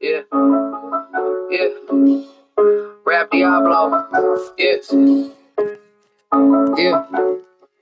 Yeah, yeah. Rap Diablo. Yeah, yeah.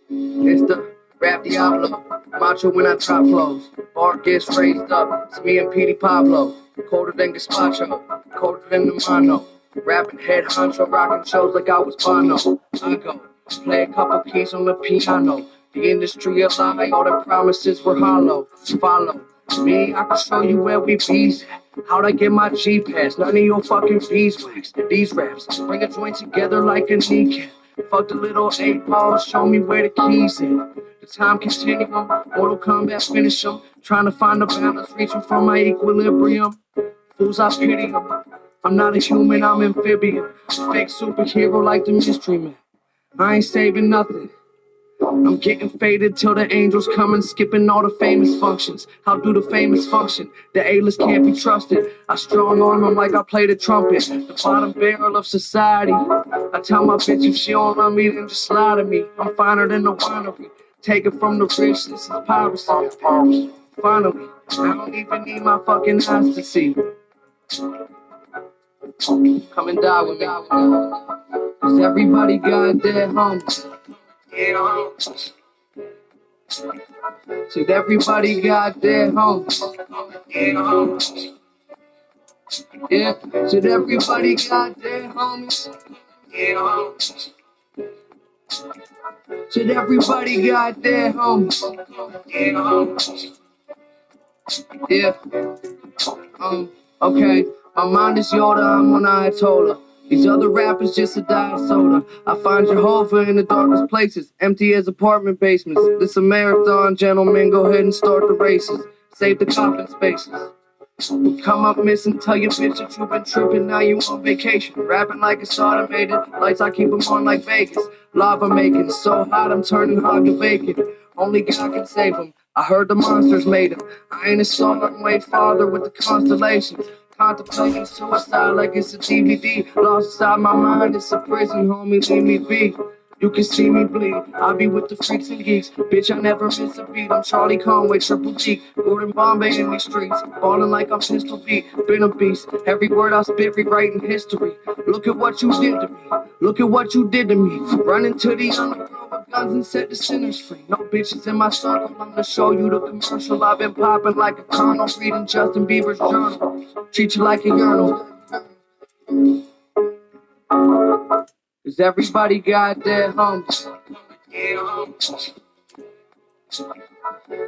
It's the Rap Diablo. Macho when I drop flows. Bar gets raised up. It's me and Petey Pablo. Colder than Gazpacho. Colder than the Mono. Rapping head honcho, rocking shows like I was Bono. I go play a couple keys on the piano. The industry a lie, all the promises were hollow. Follow me, I can show you where we bees at. How'd I get my G-Pass? None of your fucking beeswax. These raps bring a joint together like a kneecap. Fuck the little 8 balls, show me where the keys in. The time continuum, Mortal Kombat finish them. Trying to find a balance, reaching for my equilibrium. Fools, I pity them. I'm not a human, I'm amphibian. Fake superhero like the Mystery Man. I ain't saving nothing. I'm getting faded till the angels come and skipping all the famous functions. How do the famous function? The A-list can't be trusted. I strong arm them like I play the trumpet. The bottom barrel of society. I tell my bitch if she don't love me, then just lie to me. I'm finer than the winery. Take it from the rich, this is piracy. Finally, I don't even need my fucking eyes to see. Come and die with me. Cause everybody got their homies. Said everybody got their homies. Yeah, said everybody got their homies. Said everybody got their homies. Yeah. Okay. My mind is Yoda, I'm on Ayatollah. These other rappers just a diet soda. I find Jehovah in the darkest places, empty as apartment basements. This a marathon, gentlemen, go ahead and start the races. Save the coffin spaces. Come up missing, tell your bitch that you been tripping, now you on vacation. Rapping like it's automated, lights I keep them on like Vegas. Lava making, so hot I'm turning hog to bacon. Only God can save him, I heard the monsters made him. I ain't a song, way farther with the constellations. Contemplating suicide like it's a DVD. Lost inside my mind, it's a prison, homie, leave me be. You can see me bleed, I be with the freaks and geeks. Bitch, I never miss a beat, I'm Charlie Conway, Triple G. Gordon Bombay in these streets, ballin' like I'm Pistol Beat. Been a beast, every word I spit rewriting history. Look at what you did to me, look at what you did to me. Run into the underworld with guns and set the sinners free. No bitches in my circle, I'm gonna show you the commercial. I've been popping like a colonel, reading Justin Bieber's journal. Treat you like a urinal. Cause everybody got their homies.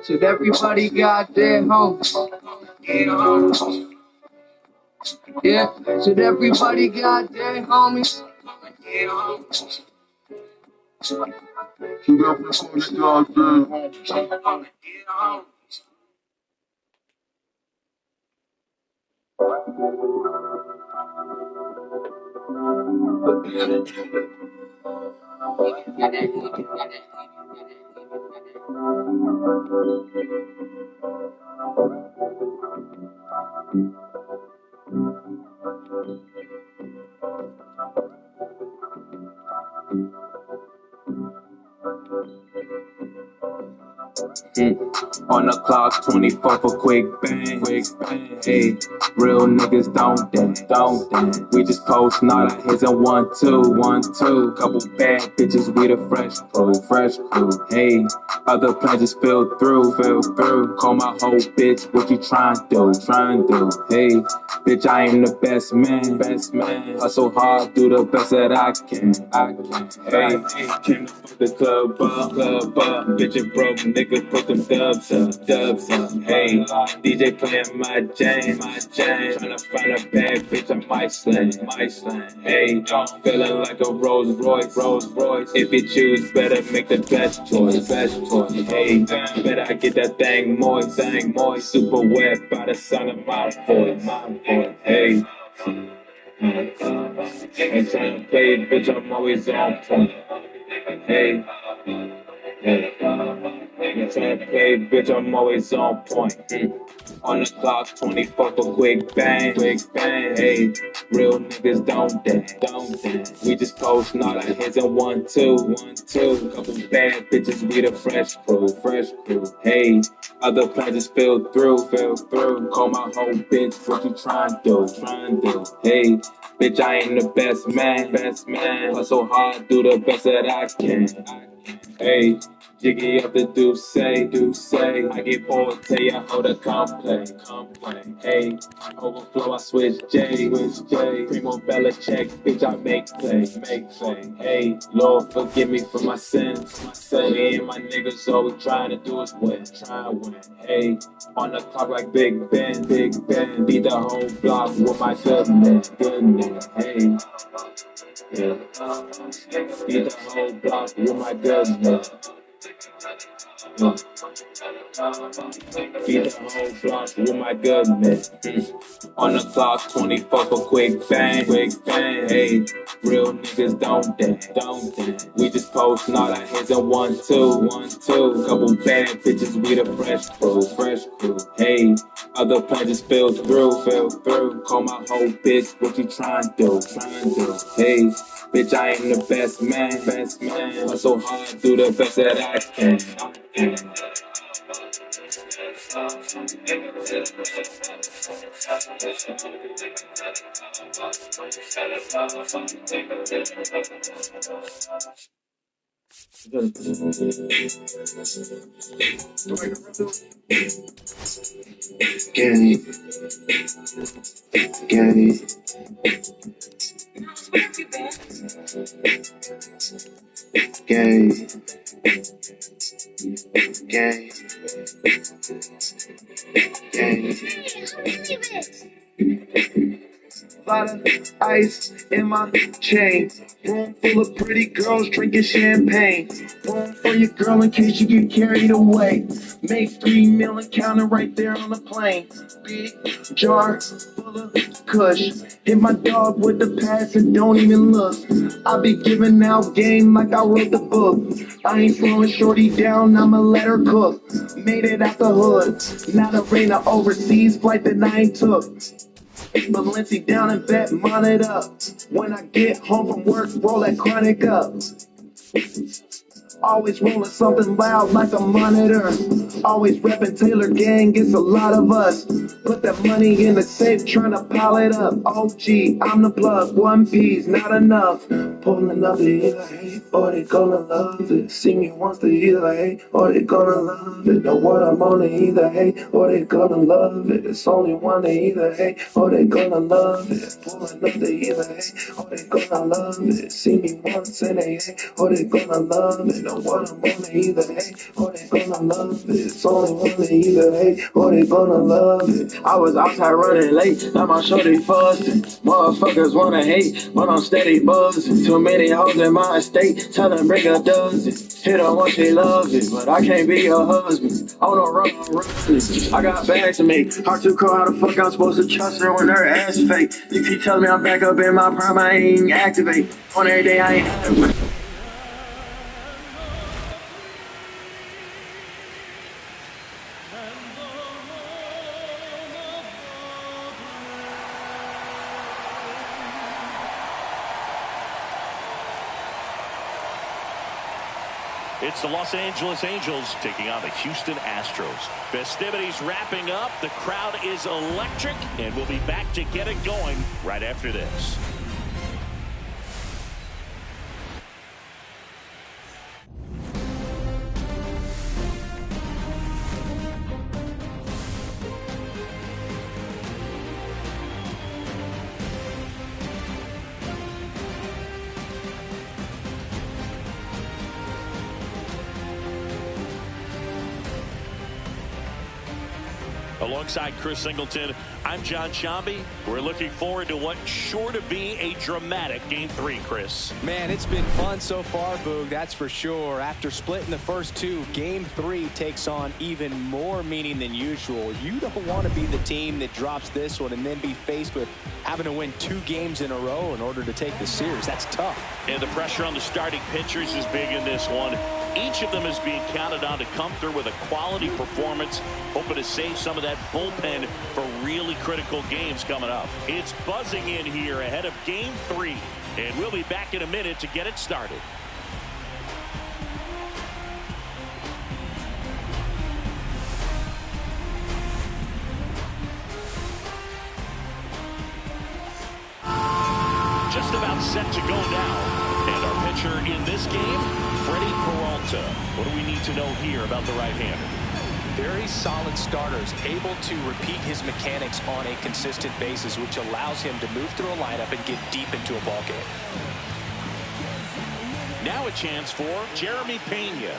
Said everybody got their homies. Yeah, said everybody got their homies. Said everybody got their homies. On the clock, 24 for quick bang. Hey, real niggas don't dance. We just post all our hits in 1, 2. Couple bad bitches, we the fresh crew. Hey, other plans just fell through. Call my whole bitch, what you trying to do? Hey, bitch, I am the best man. Hustle hard, do the best that I can. Hey, came to fuck the club up. Bitch, and broke nigga, put them dubs up. Hey, DJ playing my jam. Tryna find a bad bitch, I might slang. Hey, feeling like a Rolls Royce. If you choose, better make the best choice. Hey, better I get that thing moist. Super wet by the sound of my voice. Hey, ain't tryna play it, bitch, I'm always on point. Hey, ain't tryna play it, bitch, I'm always on point. On the clock, 24 for quick bang. Hey, Real niggas don't. We just posting all our hits in 1, 2. Couple bad bitches, we the fresh crew. Hey, other plans fell through. Call my whole bitch, what you trying to do? Hey, bitch, I ain't the best man. Hustle hard, do the best that I can. Hey, jiggy up the do say. I get bored, tell ya how to complain. Hey, overflow, I switch J. Primo Bella check, bitch, I make play. Hey, Lord, forgive me for my sins. Me and my niggas always trying to do is win. Hey, on the clock like Big Ben. Beat the whole block with my goodness. Hey. Yeah. Beat the whole block with my goodness. Yeah. Beat the whole block with my goodness. On the clock, 24 for quick bang. Hey, real niggas don't dance. We just posting all our hits in 1, 2. Couple bad bitches, we the fresh crew. Hey, other plans just fell through. Call my whole bitch, what you trying to do? Hey, bitch, I ain't the best man. Hustle hard, do the best that I can. Lot of ice in my chain. Room full of pretty girls drinking champagne. Room for your girl in case you get carried away. Make 3 million counting right there on the plane. Big jar full of kush. Hit my dog with the pass and don't even look. I be giving out game like I wrote the book. I ain't slowing shorty down, I'ma let her cook. Made it out the hood, not a arena overseas flight that I ain't took. Balenci down and bet, mon it up. When I get home from work, roll that chronic up. Always rolling something loud like a monitor. Always reppin' Taylor gang, it's a lot of us. Put that money in the safe, tryna pile it up. OG, I'm the plug, 1 piece, not enough. Pulling up the either hate or they gonna love it. See me once they either hate or they gonna love it. Know what I'm on, they either hate or they gonna love it. It's only one, they either hate or they gonna love it. Pulling up they either hate or they gonna love it. See me once and they hate or they gonna love it. Know what I'm on, they either hate or they gonna love it. It's only one, they either hate or they gonna love it. I was outside running late, now my shorty fussing. Motherfuckers wanna hate, but I'm steady buzzing. Too many hoes in my estate, tell them bring a dozen. Hit her once she loves it, but I can't be her husband. On the run, I'm running. I got bags to make, hard to call, how the fuck I'm supposed to trust her when her ass fake. You keep telling me I'm back up in my prime, I ain't activate. On every day I ain't activate. It's the Los Angeles Angels taking on the Houston Astros. Festivities wrapping up. The crowd is electric, and we'll be back to get it going right after this. Alongside Chris Singleton, I'm John Shambi. We're looking forward to what's sure to be a dramatic Game 3, Chris. Man, it's been fun so far, Boog, that's for sure. After splitting the first 2, Game 3 takes on even more meaning than usual. You don't want to be the team that drops this one and then be faced with having to win 2 games in a row in order to take the series. That's tough. And the pressure on the starting pitchers is big in this one. Each of them is being counted on to come through with a quality performance, hoping to save some of that bullpen for really critical games coming up. It's buzzing in here ahead of Game 3, and we'll be back in a minute to get it started. Just about set to go down. And our pitcher in this game, Freddie Peralta. What do we need to know here about the right-hander? Very solid starters, able to repeat his mechanics on a consistent basis, which allows him to move through a lineup and get deep into a ball game. Now a chance for Jeremy Pena.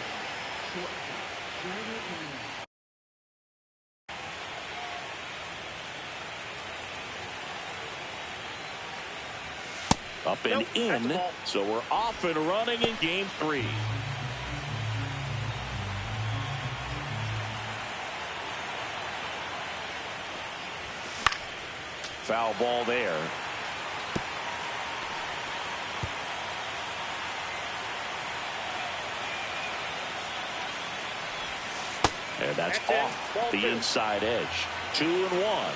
Up and in, so we're off and running in Game 3. Foul ball there. And that's off the inside edge. 2-1.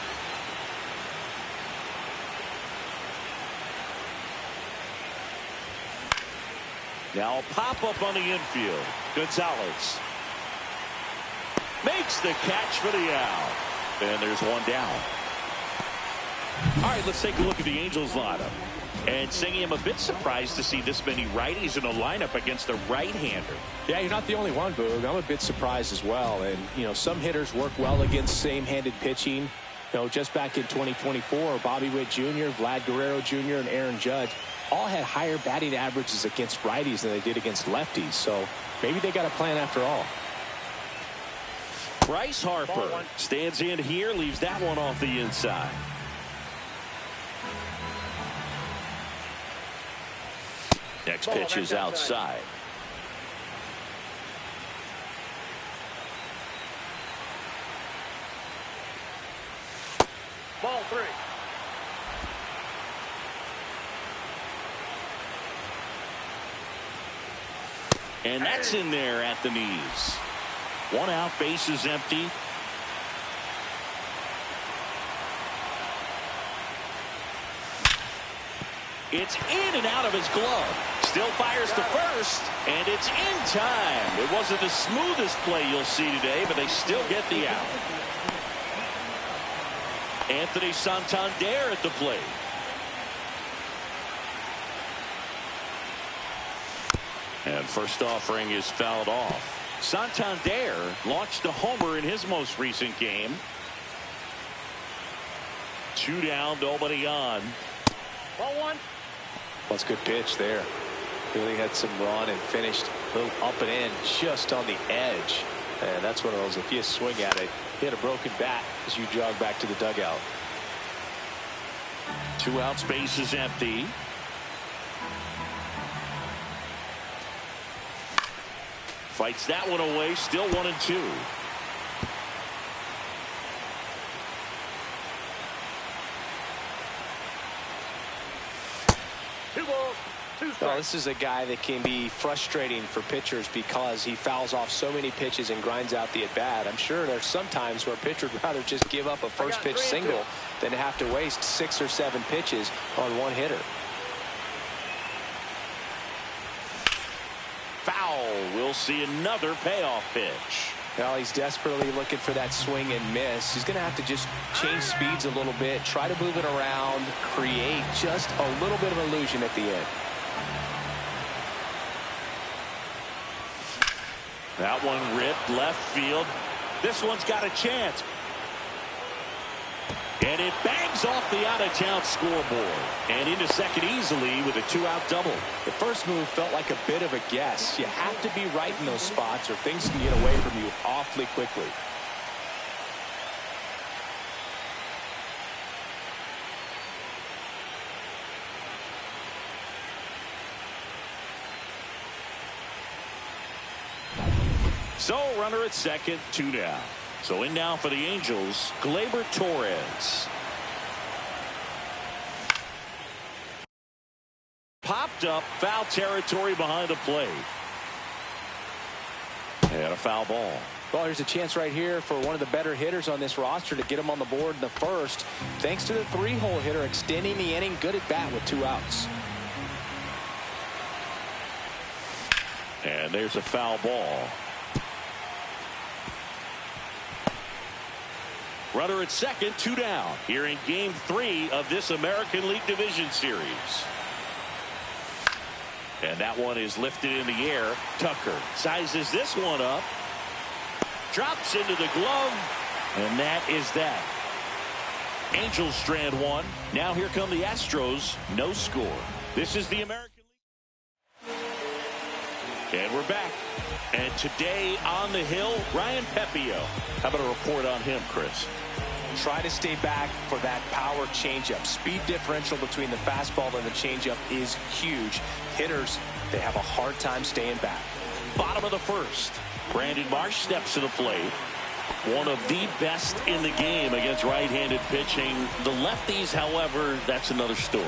Now a pop-up on the infield. Gonzalez makes the catch for the out. And there's one down. All right, let's take a look at the Angels lineup. And Singy, I'm a bit surprised to see this many righties in a lineup against a right-hander. Yeah, you're not the only one, Boog. I'm a bit surprised as well. And, you know, some hitters work well against same-handed pitching. You know, just back in 2024, Bobby Witt Jr., Vlad Guerrero Jr., and Aaron Judge all had higher batting averages against righties than they did against lefties. So maybe they got a plan after all. Bryce Harper stands in here, leaves that one off the inside. Next pitch is outside. Ball 3. And that's in there at the knees. One out, base is empty. It's in and out of his glove. Still fires to first, and it's in time. It wasn't the smoothest play you'll see today, but they still get the out. Anthony Santander at the plate. And first offering is fouled off. Santander launched a homer in his most recent game. 2 down, nobody on. Ball 1. That's a good pitch there. Really had some run and finished a little up and in just on the edge. And that's one of those, if you swing at it, hit a broken bat as you jog back to the dugout. 2 outs, base is empty. Fights that one away, still 1-2. Well, this is a guy that can be frustrating for pitchers because he fouls off so many pitches and grinds out the at-bat. I'm sure there's some times where a pitcher would rather just give up a first pitch single than have to waste 6 or 7 pitches on one hitter. Foul. We'll see another payoff pitch. Well, he's desperately looking for that swing and miss. He's going to have to just change speeds a little bit, try to move it around, create just a little bit of illusion at the end. That one ripped left field. This one's got a chance. And it bangs off the out-of-town scoreboard. And into second easily with a 2-out double. The first move felt like a bit of a guess. You have to be right in those spots or things can get away from you awfully quickly. So runner at second, 2 down. So in now for the Angels, Gleyber Torres. Popped up, foul territory behind the plate. And a foul ball. Well, here's a chance right here for one of the better hitters on this roster to get him on the board in the first. Thanks to the 3-hole hitter extending the inning. Good at bat with 2 outs. And there's a foul ball. Runner at second, 2 down. Here in Game 3 of this American League Division Series. And that one is lifted in the air. Tucker sizes this one up. Drops into the glove. And that is that. Angels strand 1. Now here come the Astros. No score. This is the American League. And we're back. And today on the hill, Ryan Pepiot. How about a report on him, Chris? Try to stay back for that power changeup. Speed differential between the fastball and the changeup is huge. Hitters, they have a hard time staying back. Bottom of the first. Brandon Marsh steps to the plate. One of the best in the game against right-handed pitching. The lefties, however, that's another story.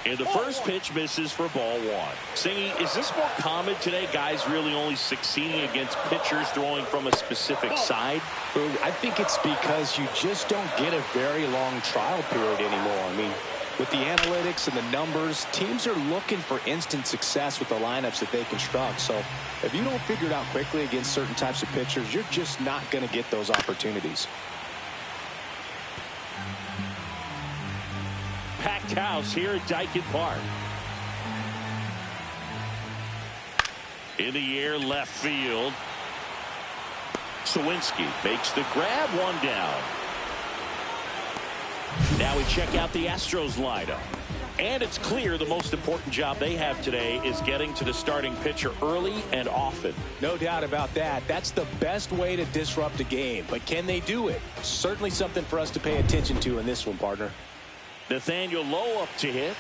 And the first pitch misses for ball 1. Singy, is this more common today? Guys really only succeeding against pitchers throwing from a specific side? I think it's because you just don't get a very long trial period anymore. I mean, with the analytics and the numbers, teams are looking for instant success with the lineups that they construct. So if you don't figure it out quickly against certain types of pitchers, you're just not going to get those opportunities. Packed house here at Dyken Park. In the air, left field. Sawinski makes the grab, 1 down. Now we check out the Astros lineup. And it's clear the most important job they have today is getting to the starting pitcher early and often. No doubt about that. That's the best way to disrupt a game. But can they do it? Certainly something for us to pay attention to in this one, partner. Nathaniel Lowe up to hit.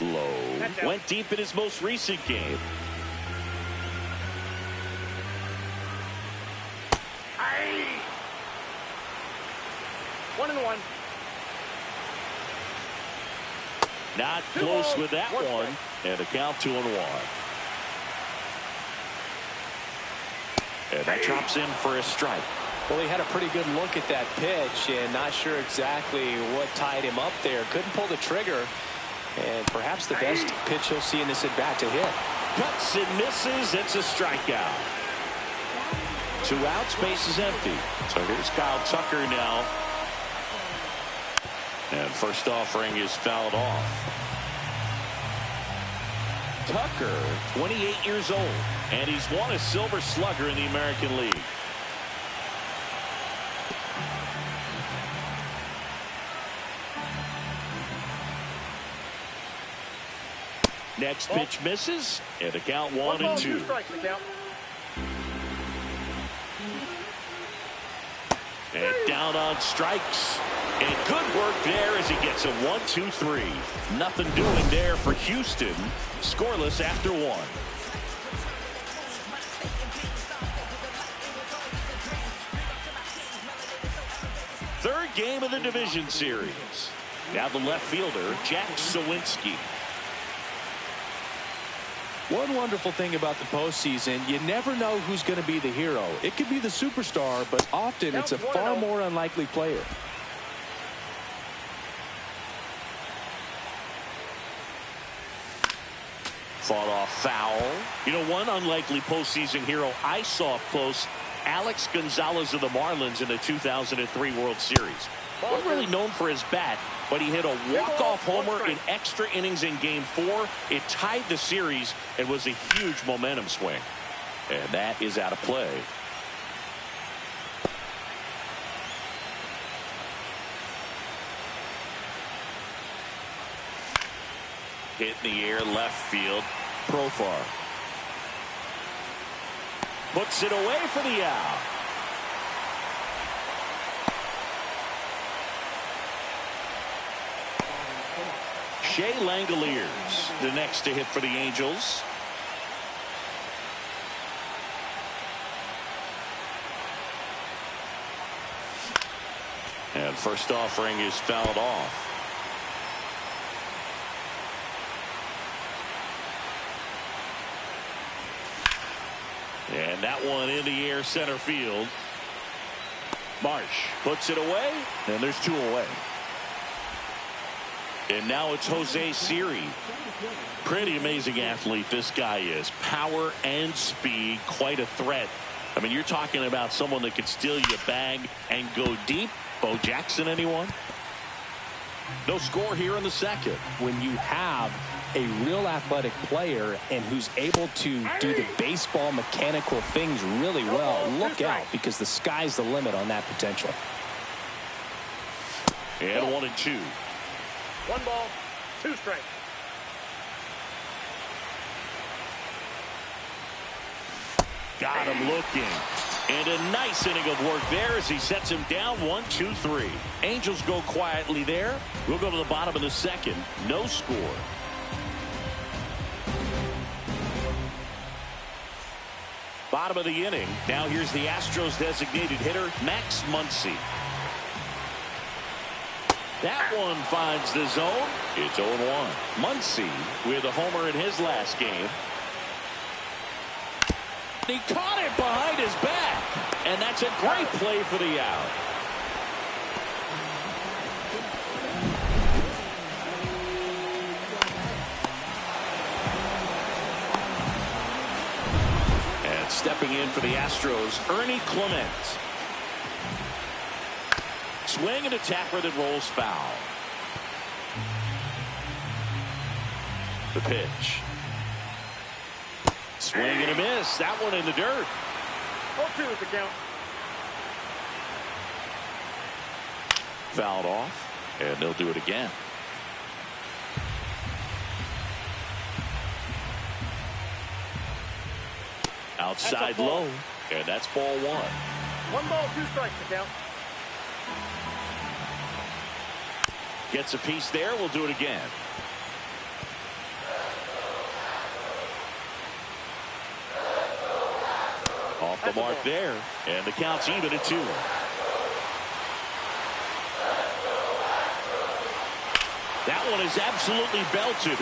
Lowe went deep in his most recent game. One. Not close with that one. And the count 2-1. And that drops in for a strike. Well, he had a pretty good look at that pitch and not sure exactly what tied him up there. Couldn't pull the trigger. And perhaps the best pitch he'll see in this at-bat to hit. Cuts and misses. It's a strikeout. 2 outs, base is empty. So here's Kyle Tucker now. And first offering is fouled off. Tucker, 28 years old, and he's won a Silver Slugger in the American League. Next pitch misses, and the count 1-2. And down on strikes. And good work there as he gets a 1-2-3. Nothing doing there for Houston. Scoreless after 1. Third game of the division series. Now the left fielder, Jack Sawinski. One wonderful thing about the postseason, you never know who's going to be the hero. It could be the superstar, but often it's a far more unlikely player. Fought off foul. You know, one unlikely postseason hero I saw up close, Alex Gonzalez of the Marlins in the 2003 World Series. Wasn't really known for his bat, but he hit a walk-off homer in extra innings in Game 4. It tied the series and was a huge momentum swing. And that is out of play. Hit in the air, left field. Profar puts it away for the out. Shea Langoliers, the next to hit for the Angels. And first offering is fouled off. And that one in the air center field. Marsh puts it away, and there's 2 away. And now it's Jose Siri. Pretty amazing athlete this guy is. Power and speed, quite a threat. I mean, you're talking about someone that could steal your bag and go deep. Bo Jackson, anyone? No score here in the second. When you have a real athletic player and who's able to do the baseball mechanical things really well, look out, because the sky's the limit on that potential. And 1-2. 1 ball, 2 strikes. Got him looking. And a nice inning of work there as he sets him down. 1-2-3. Angels go quietly there. We'll go to the bottom of the second. No score. Bottom of the inning. Now here's the Astros designated hitter, Max Muncy. That one finds the zone. It's 0-1. Muncy with a homer in his last game. He caught it behind his back, and that's a great play for the out. And stepping in for the Astros, Ernie Clement. Swing and a tapper that rolls foul. The pitch. Swing and a miss. That one in the dirt. 4-2 is the count. Fouled off, and they'll do it again. Outside low, and that's ball 1. 1 ball, 2 strikes to count. Gets a piece there. We'll do it again. Off the mark there, and the count's even at 2. That one is absolutely belted.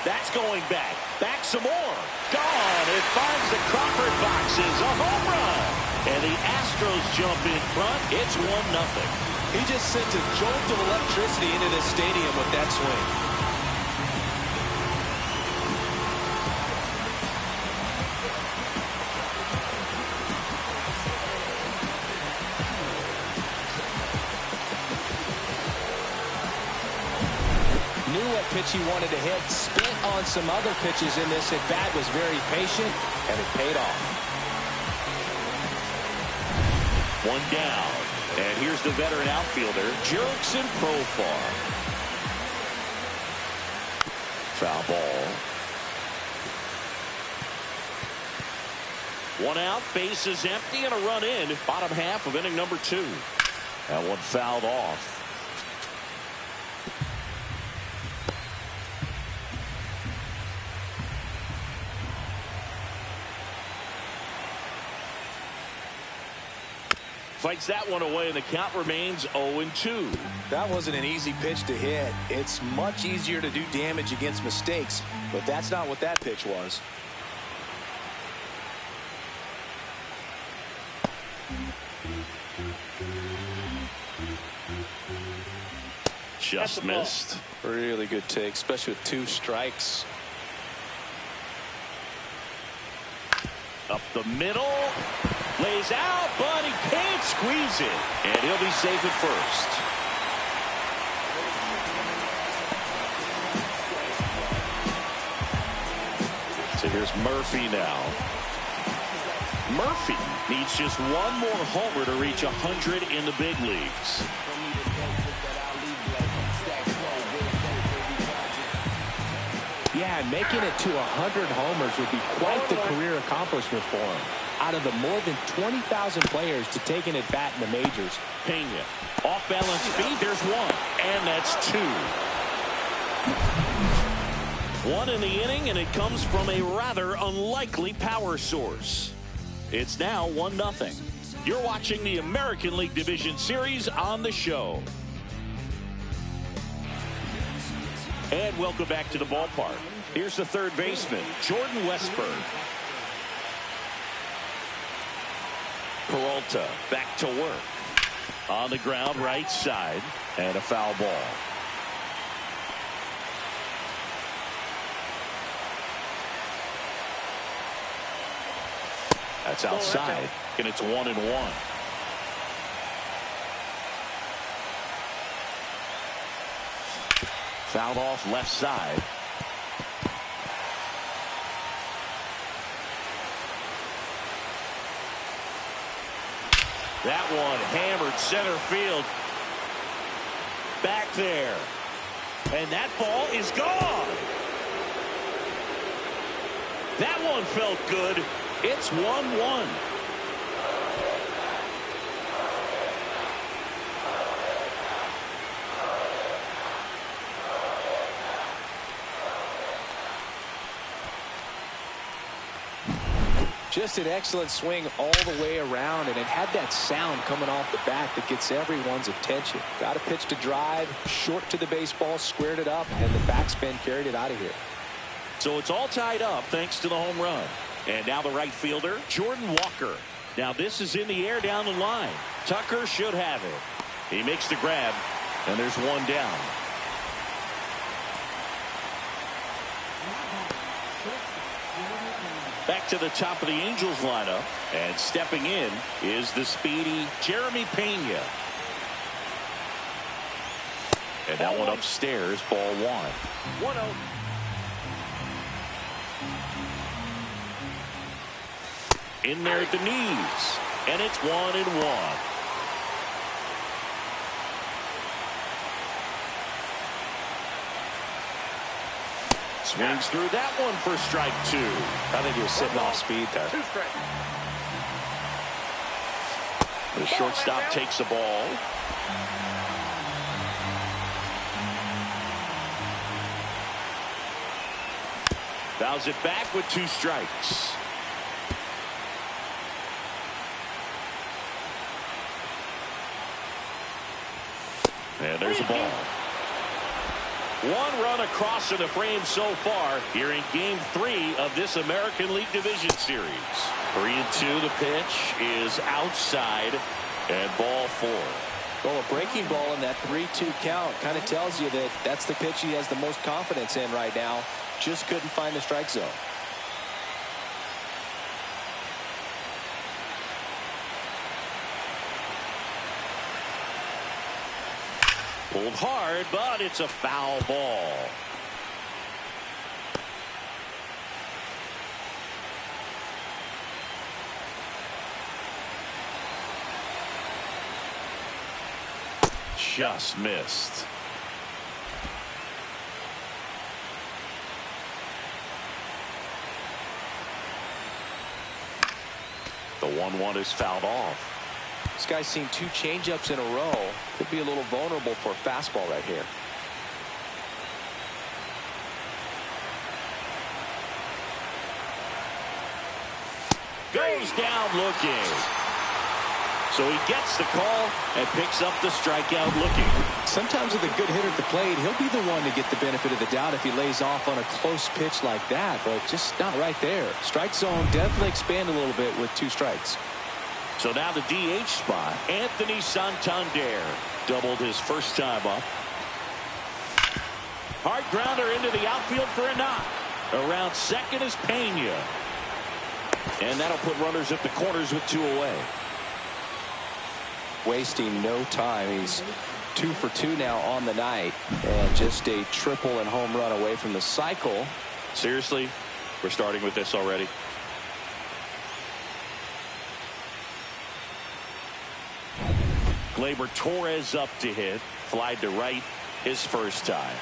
That's going back. Back some more. Gone. It finds the Crawford boxes. A home run. And the Astros jump in front. It's 1-0. He just sent a jolt of electricity into the stadium with that swing. Pitch he wanted to hit, spent on some other pitches in this at bat, was very patient, and it paid off. 1 down, and here's the veteran outfielder, Jurickson Profar. Foul ball. 1 out, base is empty, and a run in. Bottom half of inning number 2. That one fouled off. Fights that one away, and the count remains 0-2. That wasn't an easy pitch to hit. It's much easier to do damage against mistakes, but that's not what that pitch was. Just missed. Really good take, especially with 2 strikes. Up the middle. Lays out, but he can't squeeze it. And he'll be safe at first. So here's Murphy now. Murphy needs just 1 more homer to reach 100 in the big leagues. Yeah, and making it to 100 homers would be quite the career accomplishment for him. Out of the more than 20,000 players to take an at-bat in the majors. Pena, off-balance speed, there's 1, and that's 2. 1 in the inning, and it comes from a rather unlikely power source. It's now 1-0. You're watching the American League Division Series on the show. And welcome back to the ballpark. Here's the third baseman, Jordan Westburg. Peralta back to work. On the ground, right side, and a foul ball. That's outside, and it's 1-1. Fouled off left side. That one hammered center field. Back there. And that ball is gone. That one felt good. It's 1-1. Just an excellent swing all the way around, and it had that sound coming off the bat that gets everyone's attention. Got a pitch to drive, short to the baseball, squared it up, and the backspin carried it out of here. So it's all tied up thanks to the home run. And now the right fielder, Jordan Walker. Now this is in the air down the line. Tucker should have it. He makes the grab, and there's one down. Back to the top of the Angels lineup, and stepping in is the speedy Jeremy Pena. And that one upstairs, ball 1. 1-0. In there at the knees, and it's 1-1. Swings through that one for strike 2. I think he was sitting off speed there. 2 strikes. The shortstop takes the ball. Fouls it back with 2 strikes. And there's a ball. 1 run across in the frame so far here in Game 3 of this American League Division Series. 3-2. The pitch is outside, and ball 4. Well, a breaking ball in that 3-2 count kind of tells you that that's the pitch he has the most confidence in right now. Just couldn't find the strike zone. Pulled hard, but it's a foul ball. Just missed. The 1-1 is fouled off. This guy's seen 2 changeups in a row. Could be a little vulnerable for a fastball right here. Goes down looking. So he gets the call and picks up the strikeout looking. Sometimes with a good hitter at the plate, he'll be the one to get the benefit of the doubt if he lays off on a close pitch like that, but just not right there. Strike zone definitely expand a little bit with 2 strikes. So now the DH spot, Anthony Santander doubled his first time up. Hard grounder into the outfield for a knock. Around second is Pena. And that'll put runners at the corners with 2 away. Wasting no time. He's 2 for 2 now on the night, and just a triple and home run away from the cycle. Seriously, we're starting with this already. Gleyber Torres up to hit. Flied to right his first time.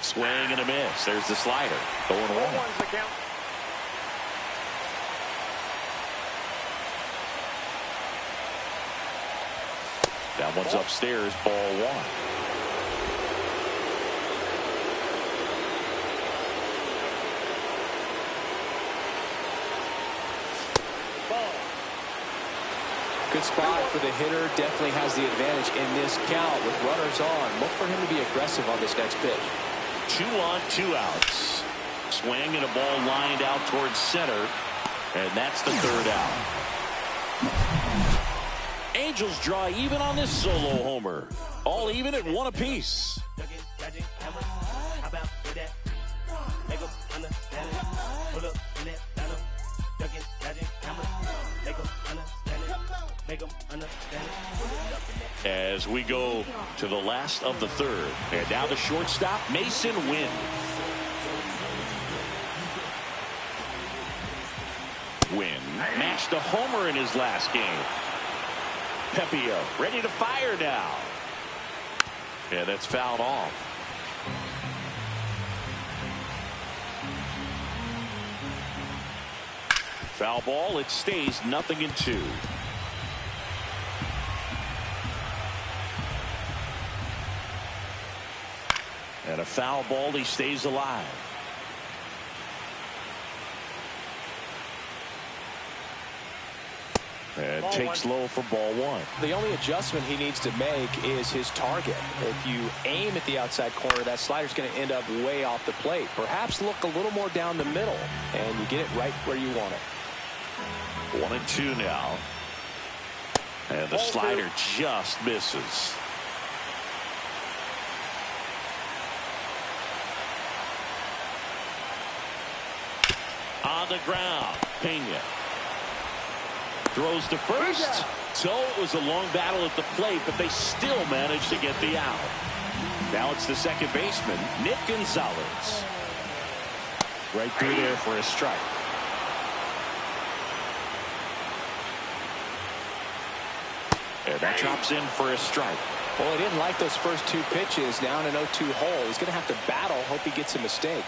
Swing and a miss. There's the slider. 0-1. 1-1's the count. That one's upstairs, ball 1. Good spot for the hitter. Definitely has the advantage in this count with runners on. Look for him to be aggressive on this next pitch. 2 on, 2 outs. Swing and a ball lined out towards center. And that's the third out. Angels draw even on this solo homer. All even at 1 apiece. As we go to the last of the third. And now the shortstop, Mason Wynn. Wynn matched a homer in his last game. Pepio ready to fire now. Yeah, that's fouled off. Foul ball. It stays 0-2. And a foul ball. He stays alive. And ball takes one. Low for ball one. The only adjustment he needs to make is his target. If you aim at the outside corner, that slider's going to end up way off the plate. Perhaps look a little more down the middle, and you get it right where you want it. 1-2 now. And the slider just misses. On the ground, Pena. Throws to first. So it was a long battle at the plate, but they still managed to get the out. Now it's the second baseman, Nick Gonzalez. Right through there for a strike. And that drops in for a strike. Well, he didn't like those first 2 pitches. Now in an 0-2 hole. He's going to have to battle. Hope he gets a mistake.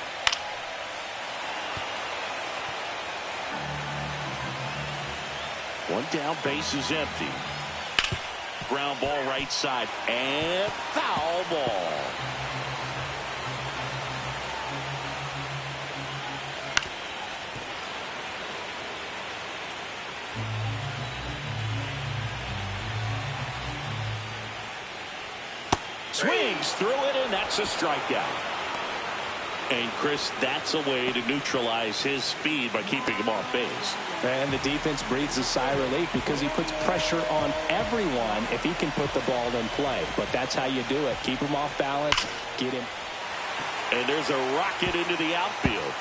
One down, base is empty. Ground ball right side and foul ball. Swings through it, and that's a strikeout. And, Chris, that's a way to neutralize his speed by keeping him off base. And the defense breathes a sigh of relief because he puts pressure on everyone if he can put the ball in play. But that's how you do it. Keep him off balance, get him. And there's a rocket into the outfield.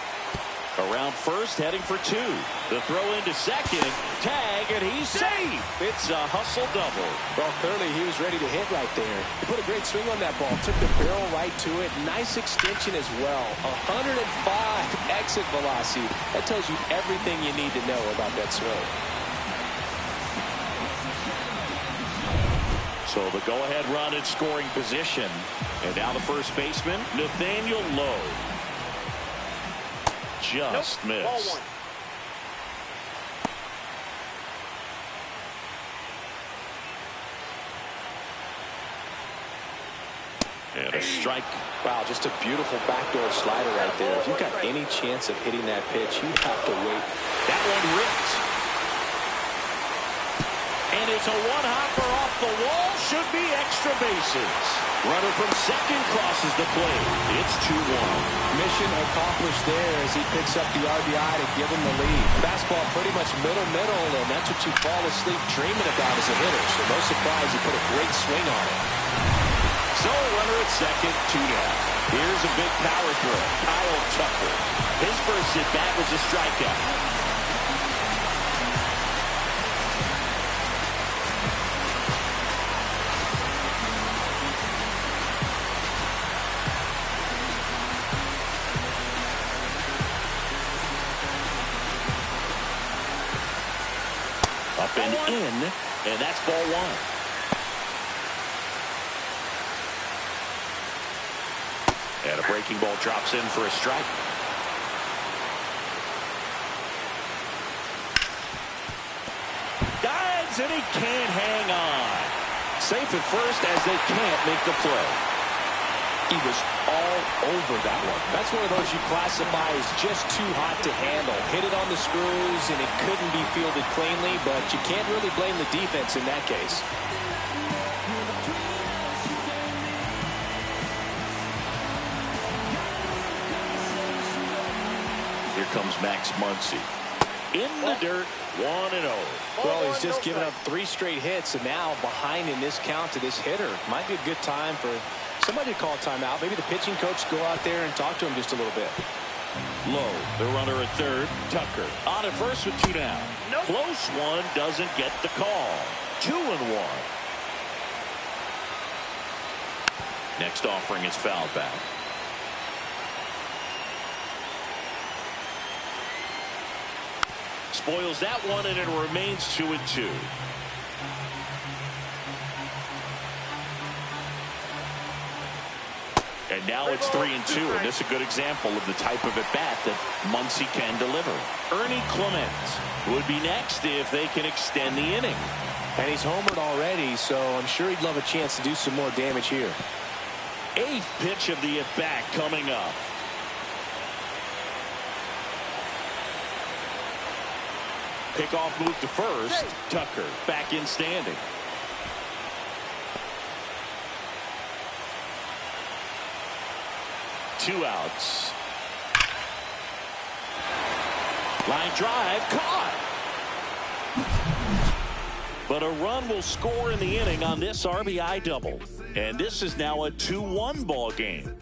Around first, heading for 2. The throw into second, tag, and he's safe. It's a hustle double. Well, clearly he was ready to hit right there. He put a great swing on that ball, took the barrel right to it. Nice extension as well. 105 exit velocity. That tells you everything you need to know about that swing. So the go-ahead run in scoring position. And now the first baseman, Nathaniel Lowe. Just missed. Ball one. And a strike. Wow, just a beautiful backdoor slider right there. If you've got any chance of hitting that pitch, you have to wait. That one ripped. And it's a one-hopper off the wall. Should be extra bases. Runner from second crosses the plate. It's 2-1. Mission accomplished there as he picks up the RBI to give him the lead. Fastball pretty much middle, and that's what you fall asleep dreaming about as a hitter. So no surprise he put a great swing on it. So runner at second, 2 down. Here's a big power throw. Kyle Tucker. His first at-bat was a strikeout. Up and in, and that's ball one. And a breaking ball drops in for a strike. Dives, and he can't hang on. Safe at first as they can't make the play. He was all over that one. That's one of those you classify as just too hot to handle. Hit it on the screws, and it couldn't be fielded cleanly, but you can't really blame the defense in that case. comes Max Muncy. In the dirt, 1-0. Well, he's just given up 3 straight hits, and now behind in this count to this hitter. Might be a good time for somebody to call timeout. Maybe the pitching coach go out there and talk to him just a little bit. Low, the runner at third. Tucker on at first with 2 down. Nope. Close one, doesn't get the call. 2-1. Next offering is fouled back. Spoils that one, and it remains 2-2. And now it's 3-2, and this is a good example of the type of at-bat that Muncy can deliver. Ernie Clement would be next if they can extend the inning. And he's homered already, so I'm sure he'd love a chance to do some more damage here. 8th pitch of the at-bat coming up. Pickoff move to first. Tucker back in standing. Two outs. Line drive caught. But a run will score in the inning on this RBI double. And this is now a 2-1 ball game.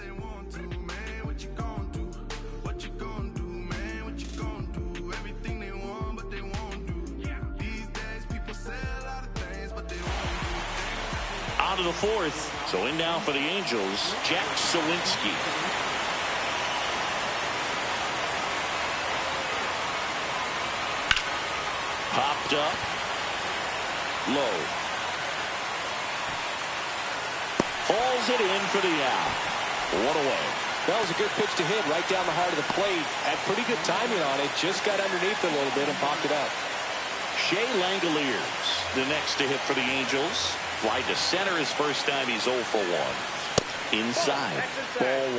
On to the 4th. So in now for the Angels, Jack Sawinski. Popped up. Low. Hauls it in for the out. 1 away. That was a good pitch to hit right down the heart of the plate. Had pretty good timing on it. Just got underneath it a little bit and popped it up. Shea Langoliers, the next to hit for the Angels. Fly to center his first time. He's 0 for 1. Inside. Ball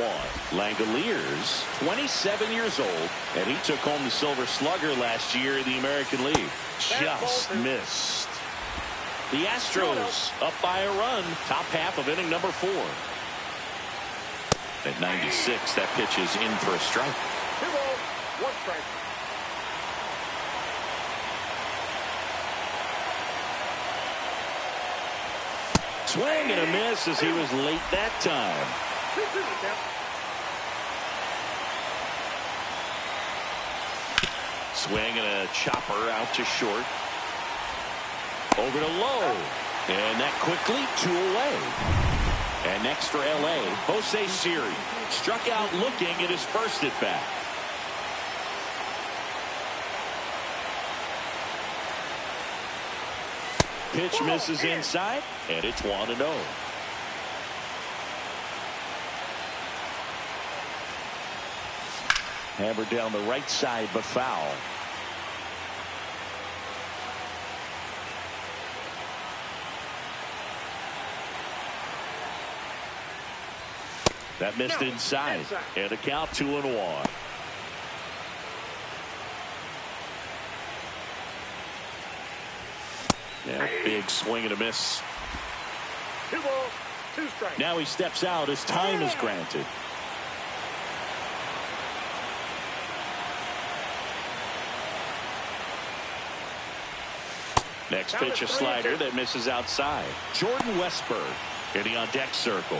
1. Langoliers, 27 years old, and he took home the Silver Slugger last year in the American League. Just missed. The Astros up by a run. Top half of inning number 4. At 96, that pitch is in for a strike. 2 balls, 1 strike. Swing and a miss as he was late that time. 2-2 the count. Swing and a chopper out to short. Over to Low. And that quickly 2 away. And next for L.A., Jose Siri. Struck out looking at his first at bat. Pitch misses inside, and it's 1-0. Hammered down the right side, but foul. That missed inside. And a count 2-1. Yeah, big swing and a miss. 2 balls, 2 strikes. Now he steps out as time is granted. Next pitch, a slider that misses outside. Jordan Westberg in the on-deck circle.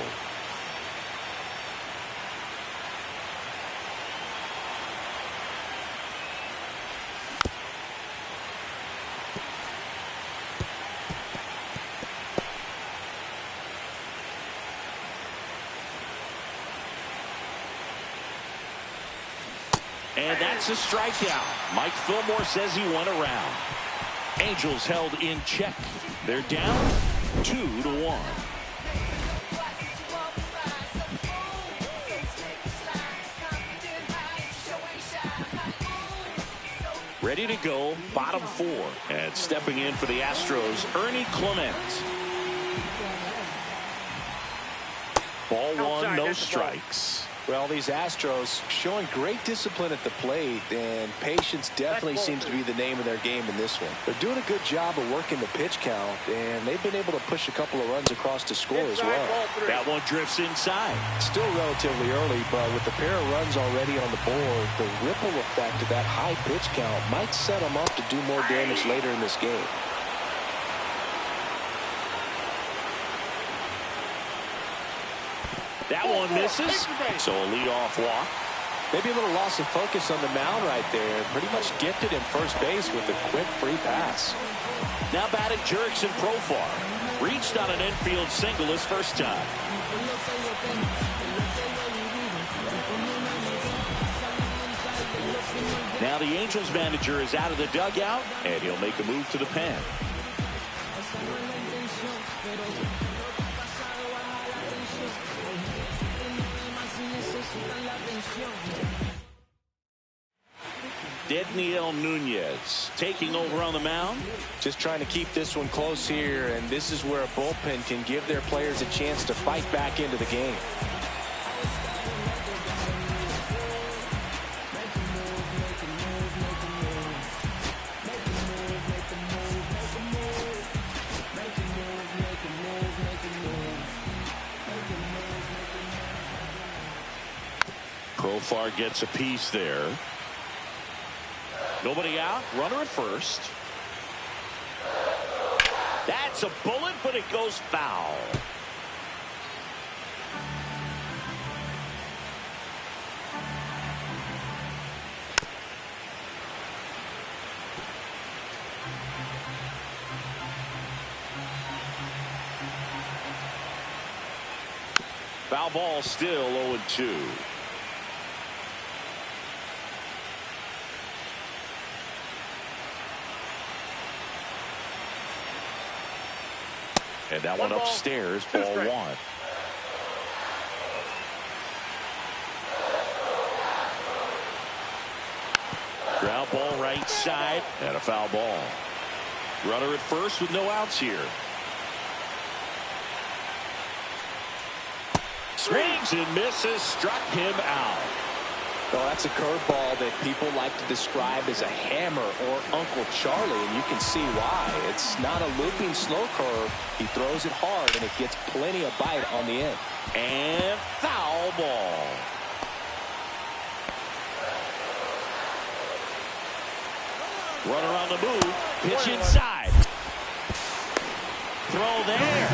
And that's a strikeout. Mike Fillmore says he went around. Angels held in check. They're down 2-1. Ready to go, bottom 4. And stepping in for the Astros, Ernie Clement. Ball 1, no strikes. Well, these Astros showing great discipline at the plate, and patience definitely seems to be the name of their game in this one. They're doing a good job of working the pitch count, and they've been able to push a couple of runs across to score as well. That one drifts inside. Still relatively early, but with the pair of runs already on the board, the ripple effect of that high pitch count might set them up to do more damage later in this game. That one misses, so a leadoff walk. Maybe a little loss of focus on the mound right there. Pretty much gifted him first base with a quick free pass. Now batting Jurickson Profar. Reached on an infield single his first time. Now the Angels manager is out of the dugout, and he'll make a move to the pen. Dedniel Nunez taking over on the mound. Just trying to keep this one close here, and this is where a bullpen can give their players a chance to fight back into the game. Profar gets a piece there. Nobody out. Runner at first. That's a bullet, but it goes foul. Foul ball, still 0-2. And that one upstairs, ball one. Ground ball right side, and a foul ball. Runner at first with no outs here. Swings and misses, struck him out. Well, that's a curveball that people like to describe as a hammer or Uncle Charlie, and you can see why. It's not a looping slow curve. He throws it hard, and it gets plenty of bite on the end. And foul ball. Runner on the move. Pitch inside. Throw there.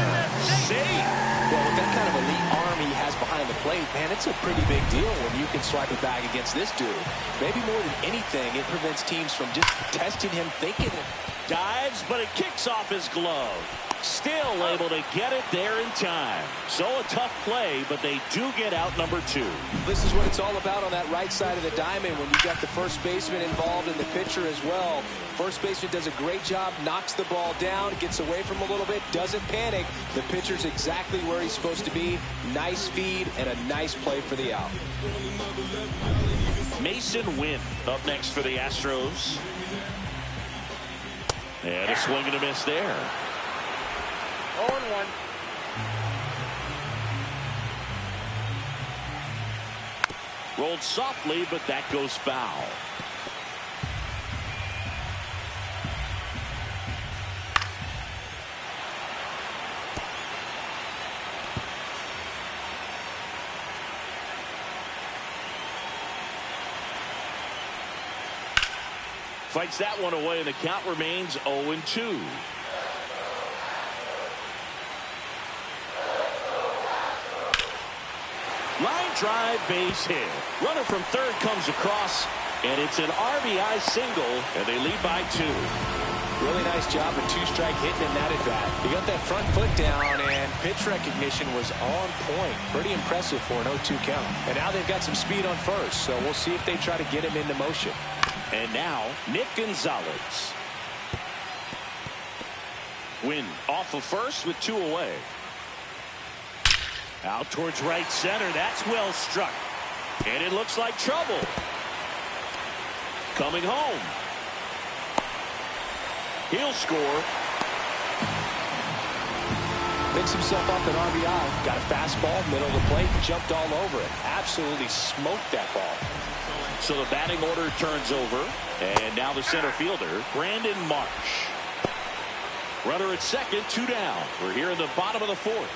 Safe. Well, with that kind of elite arm he has behind the plate, man, it's a pretty big deal when you can swipe it back against this dude. Maybe more than anything, it prevents teams from just testing him, thinking it. Dives, but it kicks off his glove. Still able to get it there in time. So a tough play, but they do get out number 2. This is what it's all about on that right side of the diamond when you've got the first baseman involved and the pitcher as well. First baseman does a great job, knocks the ball down, gets away from a little bit, doesn't panic. The pitcher's exactly where he's supposed to be. Nice feed and a nice play for the out. Mason Wynn up next for the Astros. And a swing and a miss there. 0-1. Rolled softly, but that goes foul. Fights that one away, and the count remains 0-2. Line drive, base hit. Runner from third comes across, and it's an RBI single, and they lead by 2. Really nice job of two-strike hitting in that at-bat. He got that front foot down, and pitch recognition was on point. Pretty impressive for an 0-2 count. And now they've got some speed on first, so we'll see if they try to get him into motion. And now, Nick Gonzalez. Win off of first with 2 away. Out towards right center. That's well struck. And it looks like trouble. Coming home. He'll score. Picks himself up an RBI. Got a fastball, middle of the plate, jumped all over it. Absolutely smoked that ball. So the batting order turns over. And now the center fielder, Brandon Marsh. Runner at second, 2 down. We're here in the bottom of the 4th.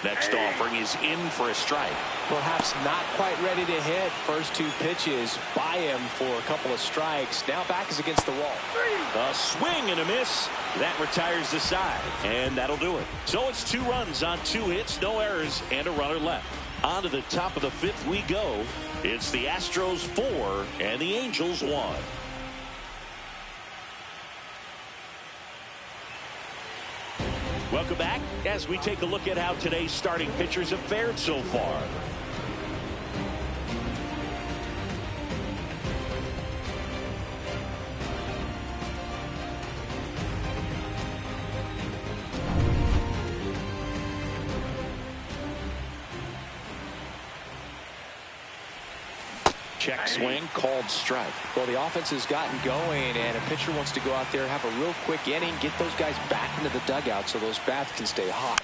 Next offering is in for a strike. Perhaps not quite ready to hit. First 2 pitches by him for a couple of strikes. Now back is against the wall. A swing and a miss. That retires the side. And that'll do it. So it's 2 runs on 2 hits, no errors, and a runner left. On to the top of the 5th we go. It's the Astros 4 and the Angels 1. Welcome back as we take a look at how today's starting pitchers have fared so far. Check swing, called strike. Well, the offense has gotten going, and a pitcher wants to go out there, have a real quick inning, get those guys back into the dugout so those bats can stay hot.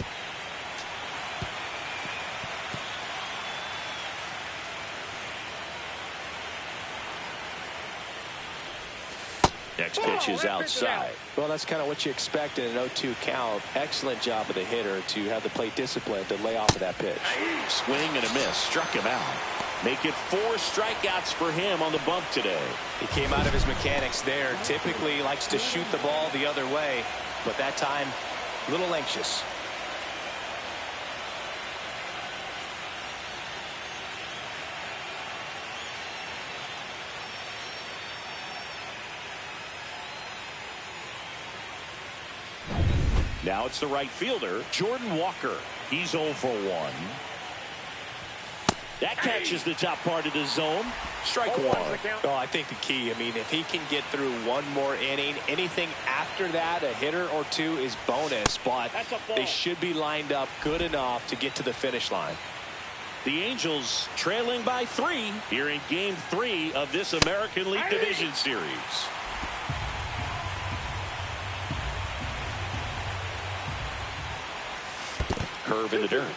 Next pitch is outside. Well, that's kind of what you expect in an 0-2 count. Excellent job of the hitter to have the plate discipline to lay off of that pitch. Swing and a miss. Struck him out. Make it 4 strikeouts for him on the bump today. He came out of his mechanics there. Typically likes to shoot the ball the other way, but that time a little anxious. Now it's the right fielder, Jordan Walker. He's 0 for 1. That catches the top part of the zone. Strike 1. Oh, I think the key, I mean, if he can get through 1 more inning, anything after that, a hitter or 2 is bonus, but they should be lined up good enough to get to the finish line. The Angels trailing by 3 here in Game 3 of this American League Division Series. Curve in the dirt.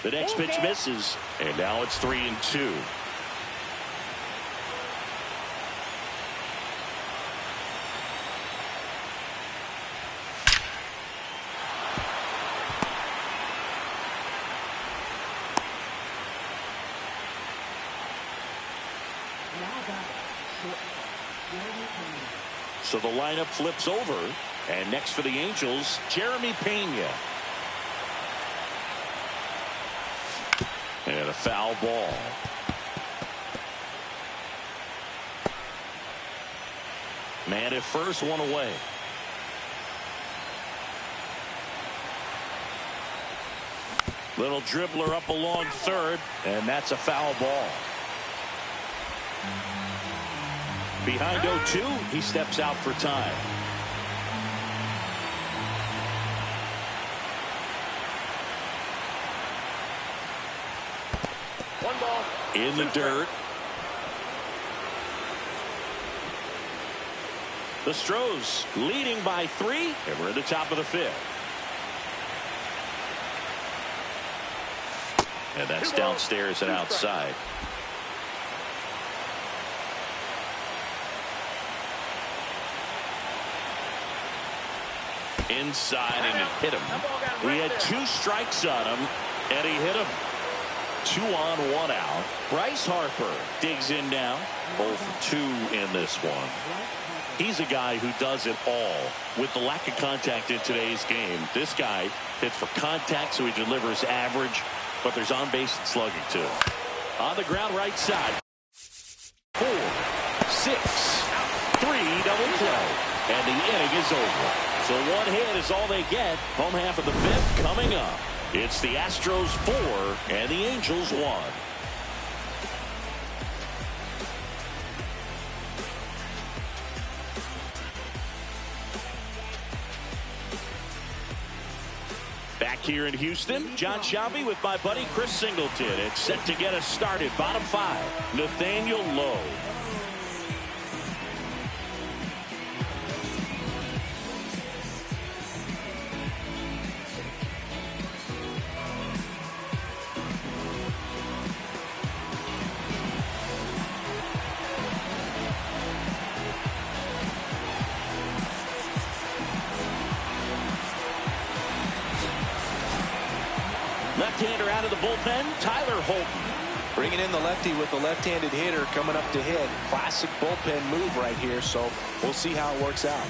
The next pitch misses, and now it's 3-2. So the lineup flips over, and next for the Angels, Jeremy Pena. And a foul ball. Man at first, 1 away. Little dribbler up along third, and that's a foul ball. Behind 0-2, he steps out for time. In the dirt. The Astros leading by 3, and we're at the top of the 5th. And that's downstairs and outside. Inside, and it hit him. He had 2 strikes on him, and he hit him. 2 on, 1 out. Bryce Harper digs in now. 0 for 2 in this one. He's a guy who does it all. With the lack of contact in today's game, this guy hits for contact, so he delivers average, but there's on-base and slugging too. On the ground right side. 4, 6, 3 double play, and the inning is over. So 1 hit is all they get. Home half of the 5th coming up. It's the Astros 4 and the Angels 1. Back here in Houston, John Shelby with my buddy Chris Singleton. It's set to get us started. Bottom 5, Nathaniel Lowe. left-hander out of the bullpen, Tyler Holton. Bringing in the lefty with the left-handed hitter coming up to hit. Classic bullpen move right here, so we'll see how it works out.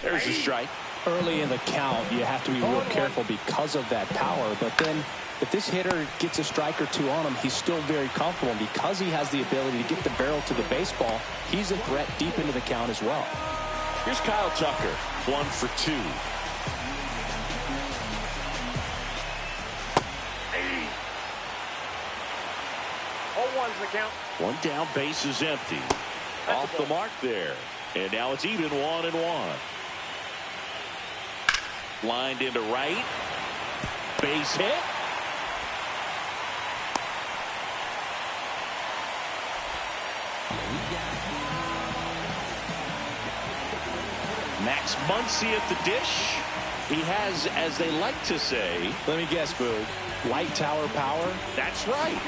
There's a strike. Early in the count, you have to be real careful because of that power. But then if this hitter gets a strike or two on him, he's still very comfortable. And because he has the ability to get the barrel to the baseball, he's a threat deep into the count as well. Here's Kyle Tucker, 1 for 2. One's the count. One down, base is empty. Off the mark there. And now it's even 1-1. Lined into right. Base hit. Max Muncy at the dish. He has, as they like to say, let me guess, Boog, light tower power? That's right.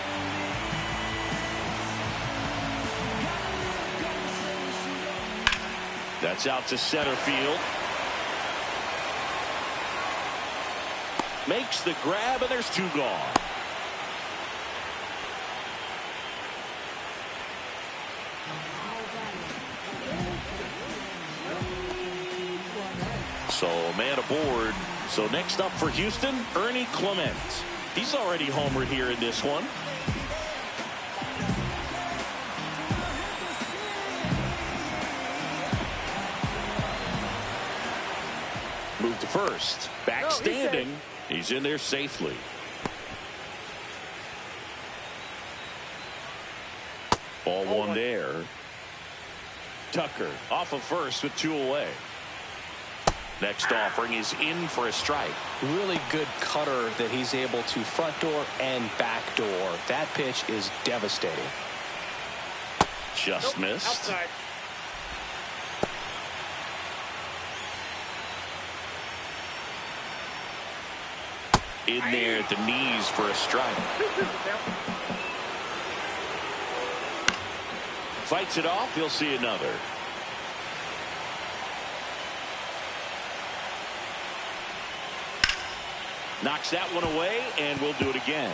That's out to center field. Makes the grab, and there's 2 gone. So man aboard. So next up for Houston, Ernie Clement. He's already homered here in this one. Move to first. Back standing. He's in there safely. Ball 1 there. Tucker off of first with 2 away. Next offering is in for a strike. Really good cutter that he's able to front door and back door. That pitch is devastating. Just missed. Outside. In there at the knees for a strike. Fights it off. He'll see another. Knocks that one away, and we'll do it again.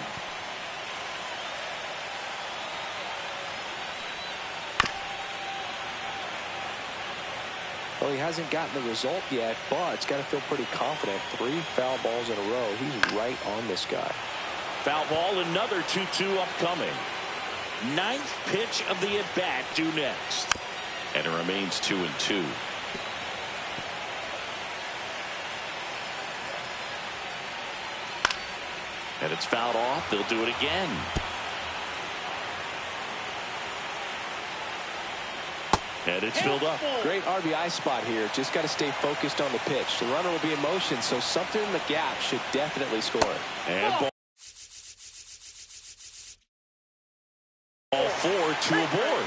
Well, he hasn't gotten the result yet, but it's got to feel pretty confident. 3 foul balls in a row. He's right on this guy. Foul ball, another 2-2 upcoming. 9th pitch of the at-bat due next. And it remains 2-2. And it's fouled off. They'll do it again. And it's filled up. Great RBI spot here. Just got to stay focused on the pitch. The runner will be in motion, so something in the gap should definitely score. And ball 4, 2 aboard.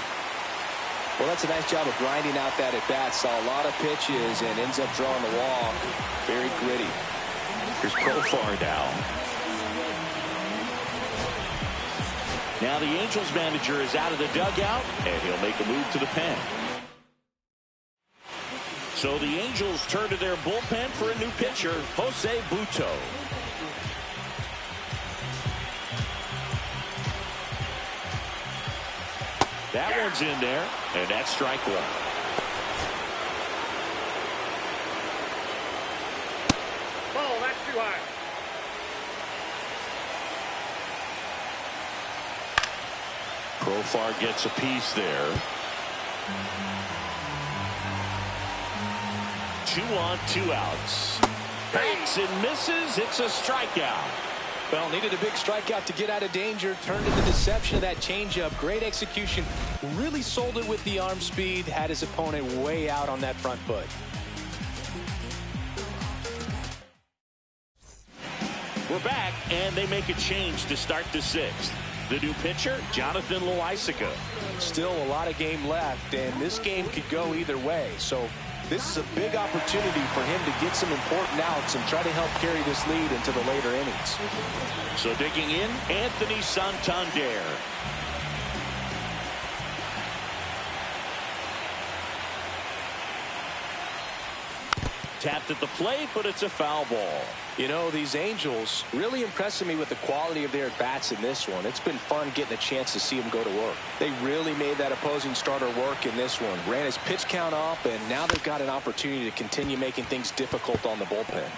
Well, that's a nice job of grinding out that at bat. Saw a lot of pitches and ends up drawing the walk. Very gritty. Here's Profar now. Now the Angels manager is out of the dugout, and he'll make a move to the pen. So the Angels turn to their bullpen for a new pitcher, Jose Butto. That one's in there, and that's strike 1. Ball, that's too high. Profar gets a piece there. 2 on, 2 outs. Backs and misses. It's a strikeout. Well, needed a big strikeout to get out of danger. Turned into deception of that changeup. Great execution. Really sold it with the arm speed. Had his opponent way out on that front foot. We're back, and they make a change to start the 6th. The new pitcher, Jonathan Loaisiga. Still a lot of game left, and this game could go either way. So This is a big opportunity for him to get some important outs and try to help carry this lead into the later innings. So digging in, Anthony Santander. Tapped at the plate, but it's a foul ball. You know, these Angels really impressing me with the quality of their at-bats in this one. It's been fun getting a chance to see them go to work. They really made that opposing starter work in this one. Ran his pitch count up, and now they've got an opportunity to continue making things difficult on the bullpen.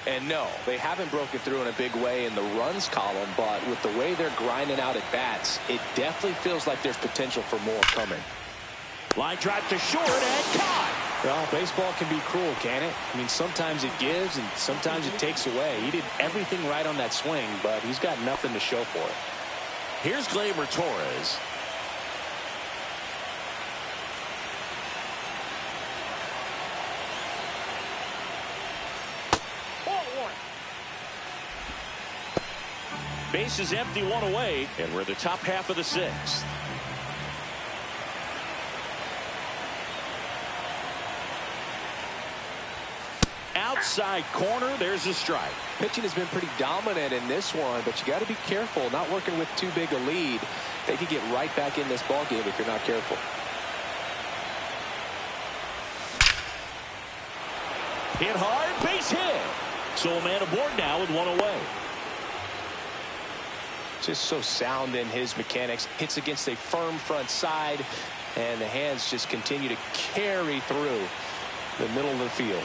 And no, they haven't broken through in a big way in the runs column, but with the way they're grinding out at-bats, it definitely feels like there's potential for more coming. Line drive to short and caught. Well, baseball can be cruel, can it? I mean, sometimes it gives and sometimes it takes away. He did everything right on that swing, but he's got nothing to show for it. Here's Gleyber Torres. Ball one. Base is empty, one away, and we're in the top half of the sixth. Outside corner, there's a strike. Pitching has been pretty dominant in this one, but you got to be careful not working with too big a lead. They could get right back in this ball game if you're not careful. Hit hard, base hit. So a man aboard now with one away. Just so sound in his mechanics. Hits against a firm front side, and the hands just continue to carry through the middle of the field.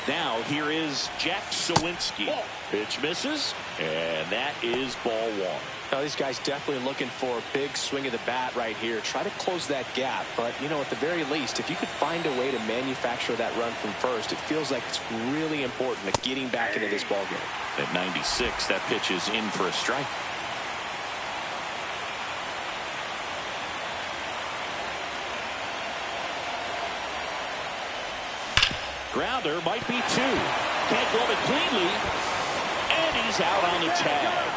Now here is Jack Sawinski. Pitch misses, and that is ball one. Now these guys definitely looking for a big swing of the bat right here. Try to close that gap, but you know, at the very least, if you could find a way to manufacture that run from first, it feels like it's really important to getting back into this ball game. At 96, that pitch is in for a strike. Grounder might be two. Can't glove it cleanly. And he's out on the tag.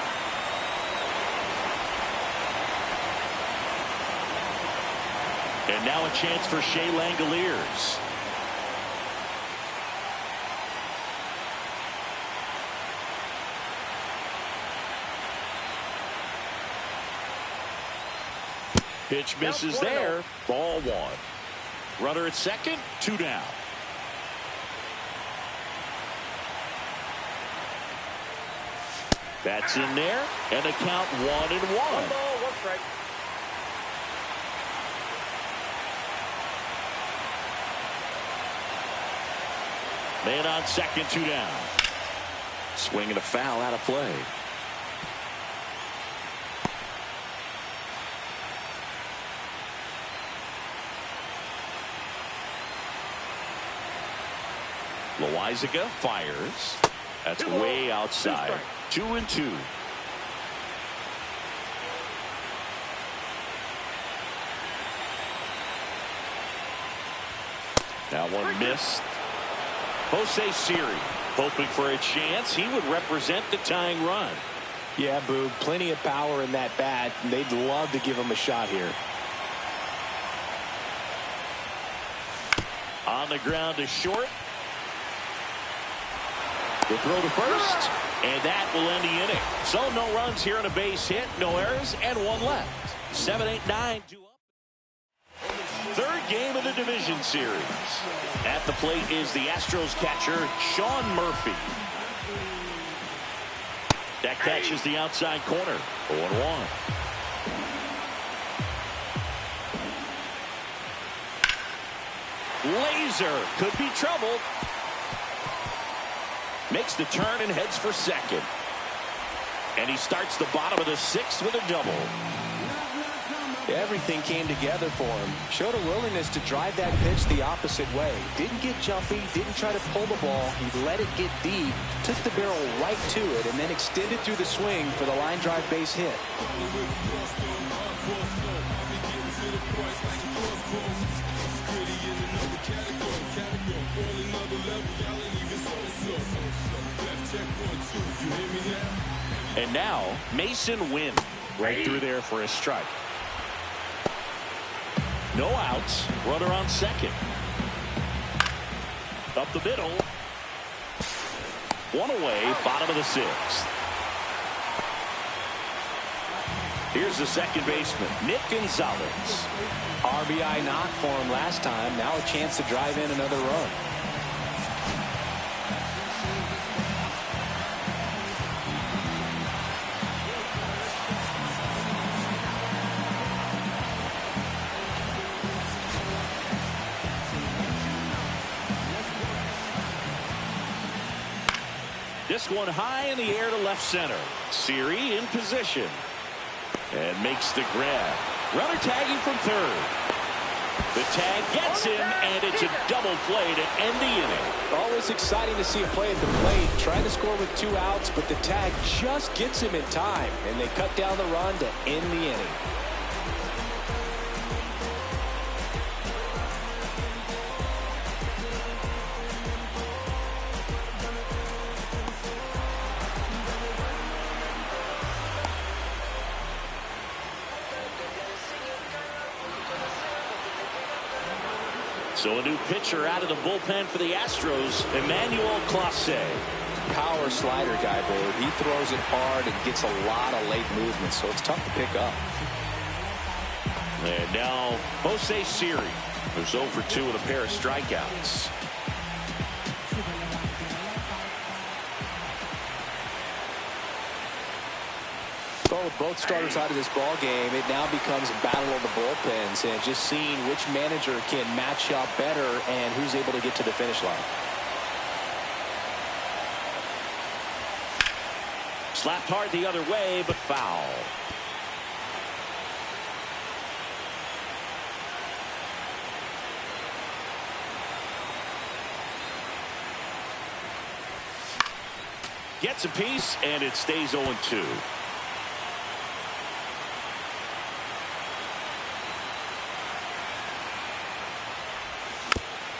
And now a chance for Shea Langoliers. Pitch misses there. Ball one. Runner at second, two down. That's in there, and a count 1-1. One ball, one strike. Man on second, two down. Swing and a foul out of play. Loizaga fires. That's way outside. 2-2. Now one missed. Jose Siri hoping for a chance. He would represent the tying run. Yeah, Boog, plenty of power in that bat, and they'd love to give him a shot here. On the ground to short. The throw to first, and that will end the inning. So no runs here on a base hit, no errors, and one left. 7-8-9 2 up. Third game of the division series. At the plate is the Astros catcher, Sean Murphy. That catches the outside corner. 0-1. Laser could be trouble. Makes the turn and heads for second. And he starts the bottom of the sixth with a double. Everything came together for him. Showed a willingness to drive that pitch the opposite way. Didn't get jumpy, didn't try to pull the ball. He let it get deep, took the barrel right to it, and then extended through the swing for the line drive base hit. And now Mason Wynn right through there for a strike. No outs. Runner on second. Up the middle. One away. Bottom of the sixth. Here's the second baseman, Nick Gonzalez. RBI knock for him last time. Now a chance to drive in another run. This one high in the air to left center. Siri in position. And makes the grab. Runner tagging from third. The tag gets him, and it's a double play to end the inning. Always exciting to see a play at the plate. Trying to score with 2 outs, but the tag just gets him in time. And they cut down the run to end the inning. So a new pitcher out of the bullpen for the Astros, Emmanuel Clase. Power slider guy, Bird. He throws it hard and gets a lot of late movement, so it's tough to pick up. And now Jose Siri, who's 0 for 2 with a pair of strikeouts. So with both starters out of this ball game, it now becomes a battle of the bullpens and just seeing which manager can match up better and who's able to get to the finish line. Slapped hard the other way, but foul. Gets a piece, and it stays 0-2.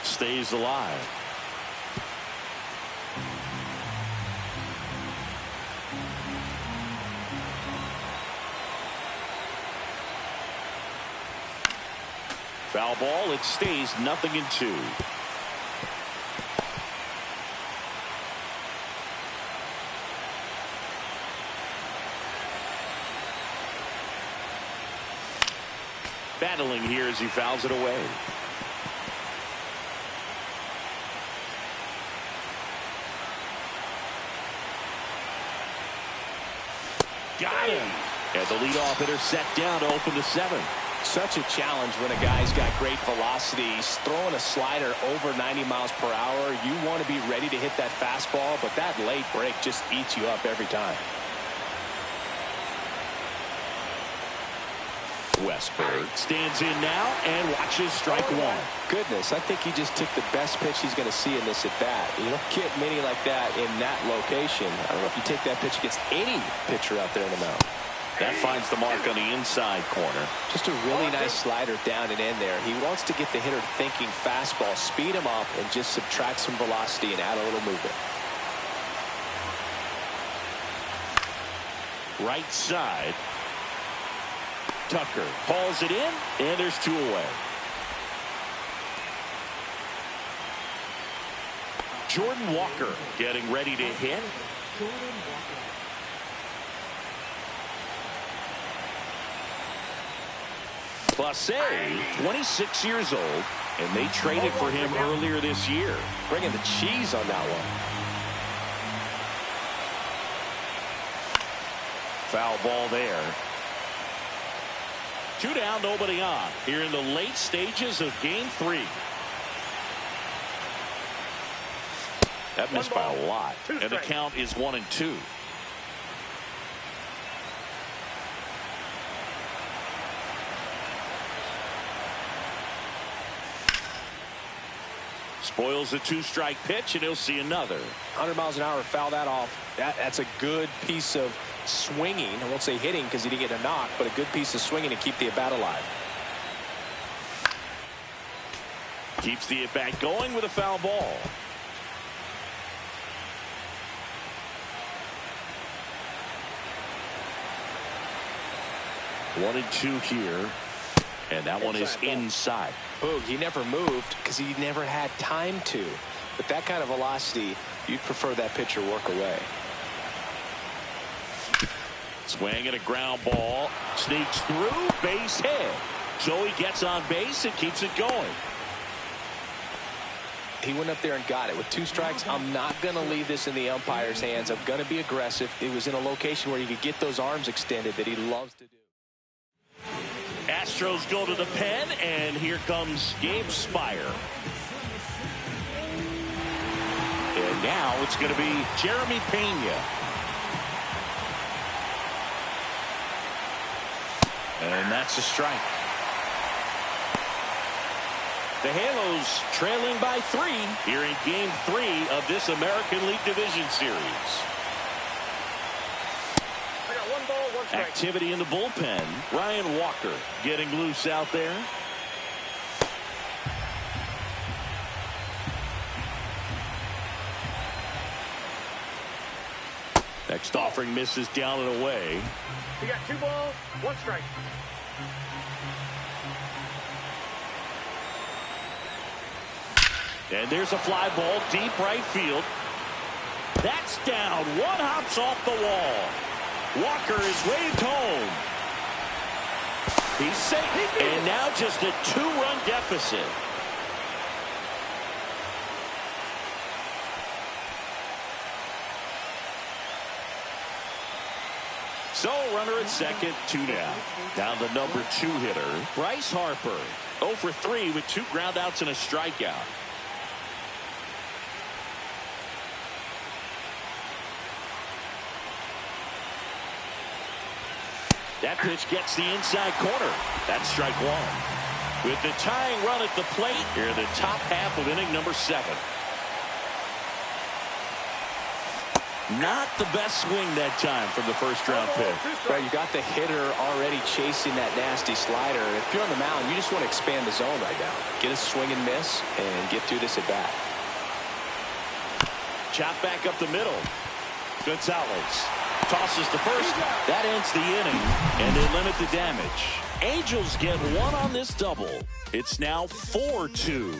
Stays alive. Foul ball. It stays 0-2. Battling here as he fouls it away. Got him. And the leadoff hitter set down to open the 7th. Such a challenge when a guy's got great velocity. He's throwing a slider over 90 miles per hour. You want to be ready to hit that fastball, but that late break just eats you up every time. Westberg stands in now and watches strike 1. Goodness, I think he just took the best pitch he's going to see in this at bat. You don't get many like that in that location. I don't know if you take that pitch against any pitcher out there in the mound. That finds the mark on the inside corner. Just a really nice slider down and in there. He wants to get the hitter thinking fastball, speed him up, and just subtract some velocity and add a little movement. Right side. Tucker hauls it in, and there's 2 away. Jordan Walker getting ready to hit. Clase, 26 years old, and they traded for him earlier this year. Bringing the cheese on that one. Foul ball there. 2 down, nobody on here in the late stages of game 3. That missed by a lot, and the count is 1-2. Spoils a 2-strike pitch, and he'll see another. 100 miles an hour, foul that off. That's a good piece of swinging. I won't say hitting because he didn't get a knock, but a good piece of swinging to keep the at-bat alive. Keeps the at-bat going with a foul ball. One and 2 here. And that one is inside. Boog, he never moved because he never had time to. But that kind of velocity, you'd prefer that pitcher work away. Swing and a ground ball. Sneaks through. Base hit. So he gets on base and keeps it going. He went up there and got it. With 2 strikes, I'm not going to leave this in the umpire's hands. I'm going to be aggressive. It was in a location where he could get those arms extended that he loves to do. Astros go to the pen, and here comes Gabe Spire. And now it's going to be Jeremy Pena. And that's a strike. The Halos trailing by 3 here in Game 3 of this American League Division Series. I got 1 ball, 1 strike. Activity in the bullpen. Ryan Walker getting loose out there. Next offering misses down and away. You got 2 balls, 1 strike. And there's a fly ball deep right field. That's down. 1 hops off the wall. Walker is waved home. He's safe. And now just a 2-run deficit. So runner at second, 2 down. Down the number 2 hitter, Bryce Harper. 0 for 3 with 2 groundouts and a strikeout. That pitch gets the inside corner. That's strike 1. With the tying run at the plate, here in the top half of inning number 7. Not the best swing that time from the first-round pitch. Right, you got the hitter already chasing that nasty slider. If you're on the mound, you just want to expand the zone right now. Get a swing and miss and get through this at bat. Chop back up the middle. Gonzalez tosses the first. That ends the inning, and they limit the damage. Angels get 1 on this double. It's now 4-2.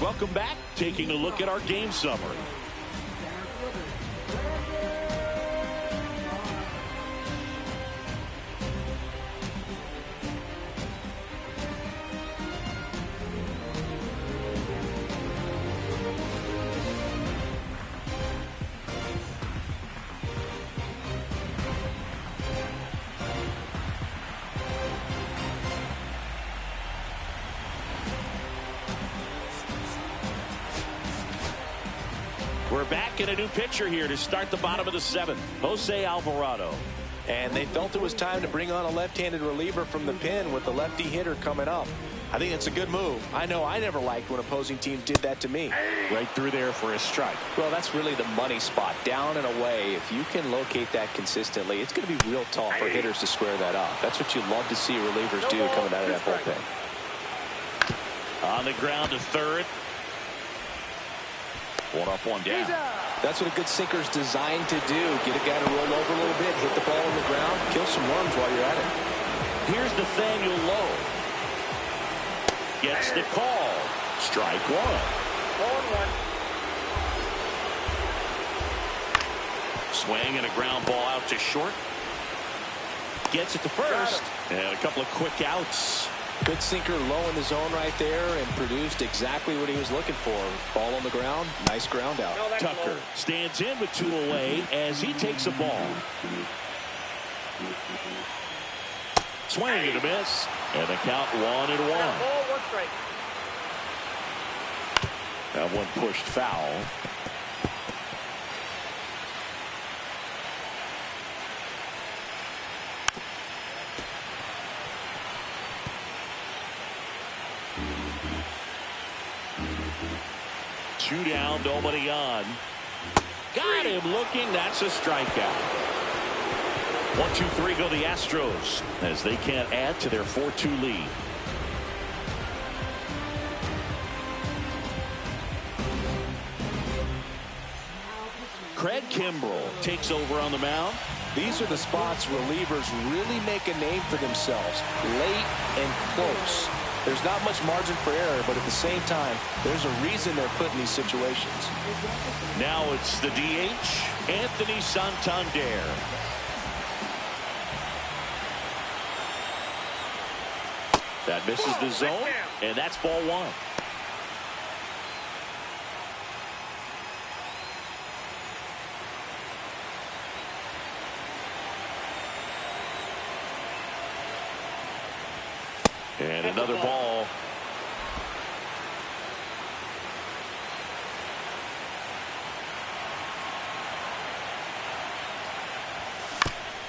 Welcome back. Taking a look at our game summary. We're back in a new pitcher here to start the bottom of the 7th. Jose Alvarado. And they felt it was time to bring on a left-handed reliever from the pen with the lefty hitter coming up. I think it's a good move. I know I never liked when opposing teams did that to me. Right through there for a strike. Well, that's really the money spot, down and away. If you can locate that consistently, it's going to be real tough for hitters to square that up. That's what you love to see relievers do coming out of that bullpen. On the ground to third. One up, one down. That's what a good sinker's designed to do. Get a guy to roll over a little bit, hit the ball on the ground, kill some worms while you're at it. Here's Nathaniel Lowe. Gets the call. Strike one. 0-1. Swing and a ground ball out to short. Gets it to first. And a couple of quick outs. Good sinker low in the zone right there and produced exactly what he was looking for. Ball on the ground, nice ground out. Tucker stands in with 2 away as he takes a ball. Swing and a miss. And the count 1-1. Ball, 1 strike. That one pushed foul. Two down, nobody on. Got him looking. That's a strikeout. 1-2-3 go the Astros as they can't add to their 4-2 lead. Craig Kimbrell takes over on the mound. These are the spots relievers really make a name for themselves. Late and close. There's not much margin for error, but at the same time, there's a reason they're put in these situations. Now it's the DH, Anthony Santander. That misses the zone, and that's ball 1. And another ball.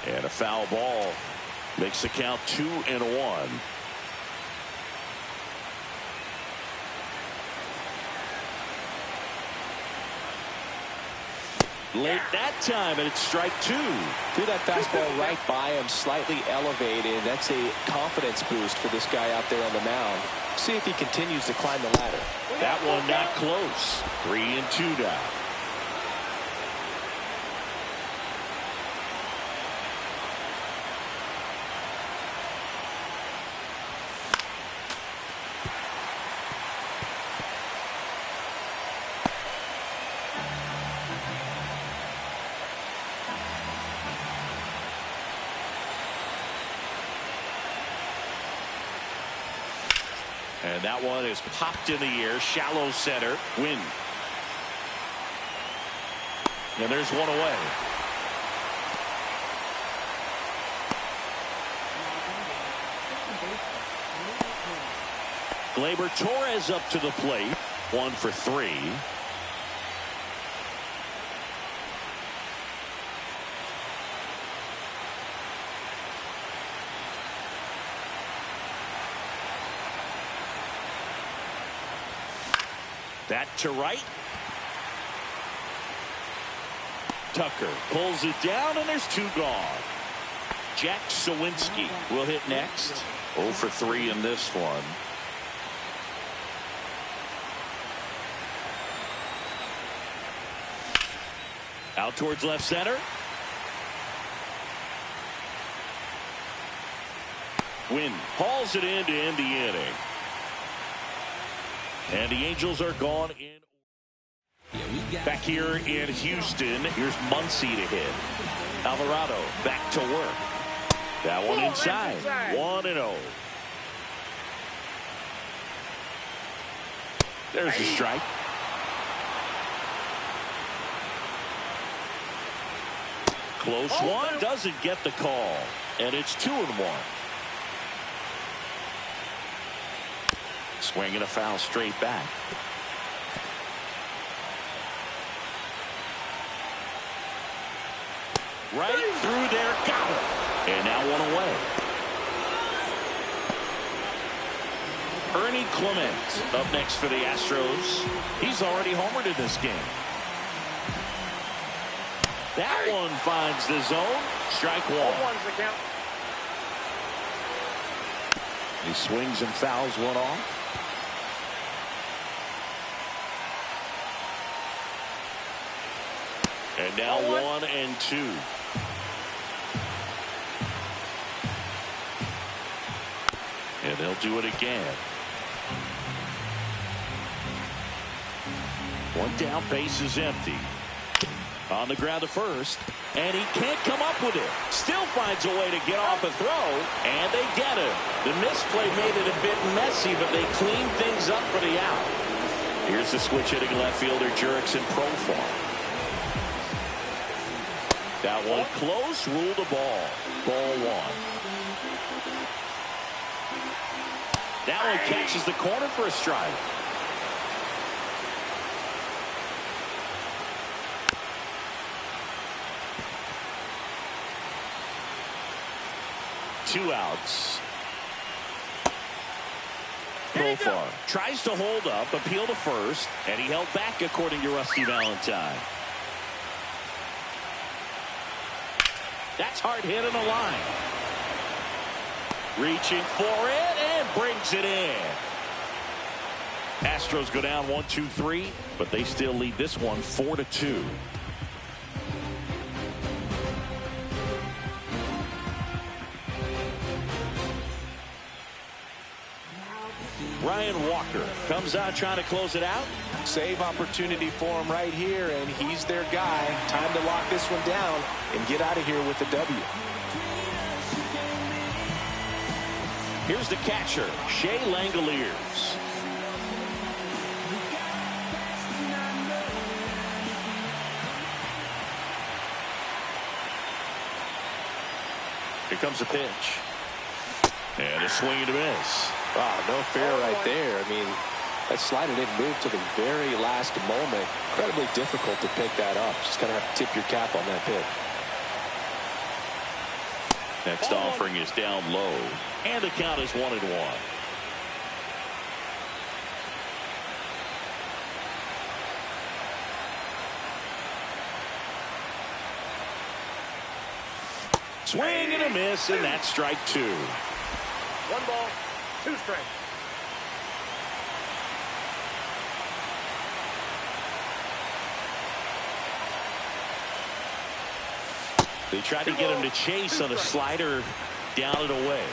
And a foul ball makes the count 2-1. Late that time, and it's strike 2. Threw that fastball right by him, slightly elevated. That's a confidence boost for this guy out there on the mound. See if he continues to climb the ladder. That one not close. 3-2 now. And that one is popped in the air, shallow center, win. And there's one away. Gleyber Torres up to the plate, 1 for 3. That to right. Tucker pulls it down, and there's 2 gone. Jack Sawinski will hit next. 0 for 3 in this one. Out towards left center. Wynn hauls it in to end the inning. And the Angels are gone in. Back here in Houston, here's Muncy to hit. Alvarado back to work. That one inside. 1-0. There's a strike. Close one, doesn't get the call. And it's 2-1. Swinging a foul straight back. Right through there, got it. And now one away. Ernie Clement up next for the Astros. He's already homered in this game. That one finds the zone. Strike one. He swings and fouls one off. And now 1-2. And they'll do it again. One down, base is empty. On the ground to first, and he can't come up with it. Still finds a way to get off a throw, and they get him. The misplay made it a bit messy, but they cleaned things up for the out. Here's the switch hitting left fielder Jurickson Profar. That one close, ruled a ball. Ball one. That one catches the corner for a strike. Two outs. Profar tries to hold up, appeal to first, and he held back according to Rusty Valentine. That's hard hit in the line. Reaching for it and brings it in. Astros go down 1-2-3, but they still lead this one 4-2. Ryan Walker comes out trying to close it out. Save opportunity for him right here, and he's their guy. Time to lock this one down and get out of here with the W. Here's the catcher, Shea Langoliers. Here comes the pitch. And a swing and a miss. Wow, no fair right there. I mean, that slider didn't move to the very last moment. Incredibly difficult to pick that up. Just kind of have to tip your cap on that pitch. Next offering is down low. And the count is 1-1. Swing and a miss, and that's strike two. 1 ball, 2 strikes. They tried to get him to chase on a slider down and away.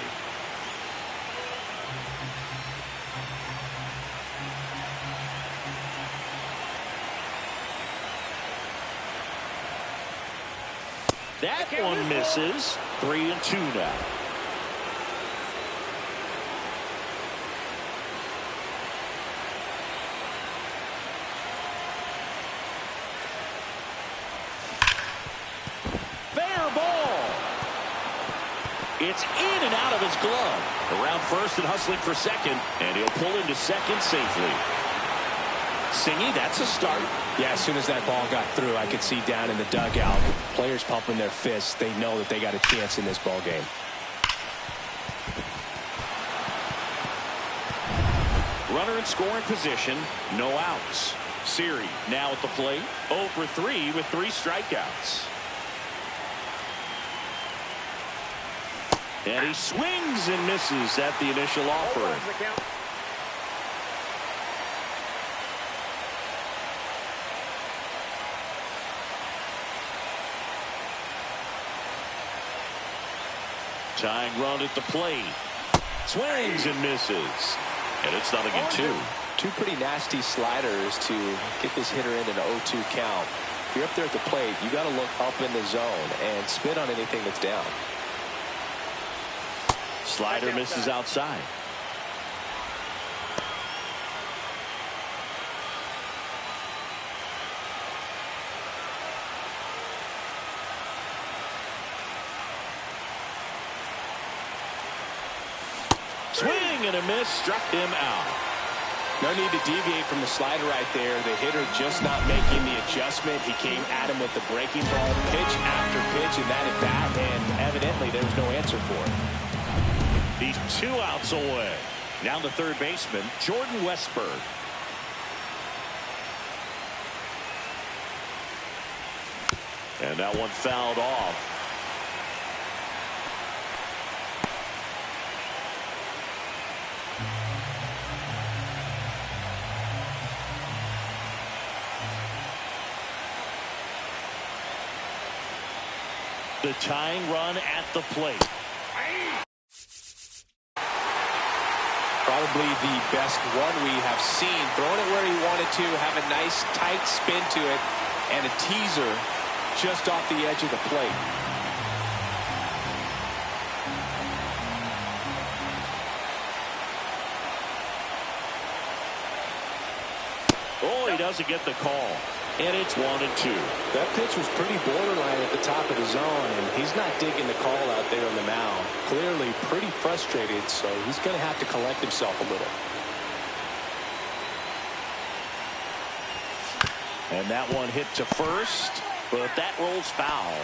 That one misses. 3-2 now. It's in and out of his glove. Around first and hustling for second, and he'll pull into second safely. Singy, that's a start. Yeah, as soon as that ball got through, I could see down in the dugout, players pumping their fists. They know that they got a chance in this ball game. Runner in scoring position, no outs. Siri now at the plate, 0 for 3 with 3 strikeouts. And he swings and misses at the initial offering. Tying run at the plate. Swings and misses. And it's 0-2. Two pretty nasty sliders to get this hitter in an 0-2 count. If you're up there at the plate, you got to look up in the zone and spit on anything that's down. Slider misses outside. Swing and a miss, struck him out. No need to deviate from the slider right there. The hitter just not making the adjustment. He came at him with the breaking ball, pitch after pitch, and that at bat, and evidently there was no answer for it. He's 2 outs away. Now the third baseman, Jordan Westburg. And that one fouled off. The tying run at the plate. Probably the best one we have seen. Throwing it where he wanted to, have a nice tight spin to it, and a teaser just off the edge of the plate. Oh, he doesn't get the call. And it's 1-2. That pitch was pretty borderline at the top of the zone, and he's not digging the call out there on the mound. Clearly pretty frustrated, so he's going to have to collect himself a little. And that one hit to first, but that rolls foul.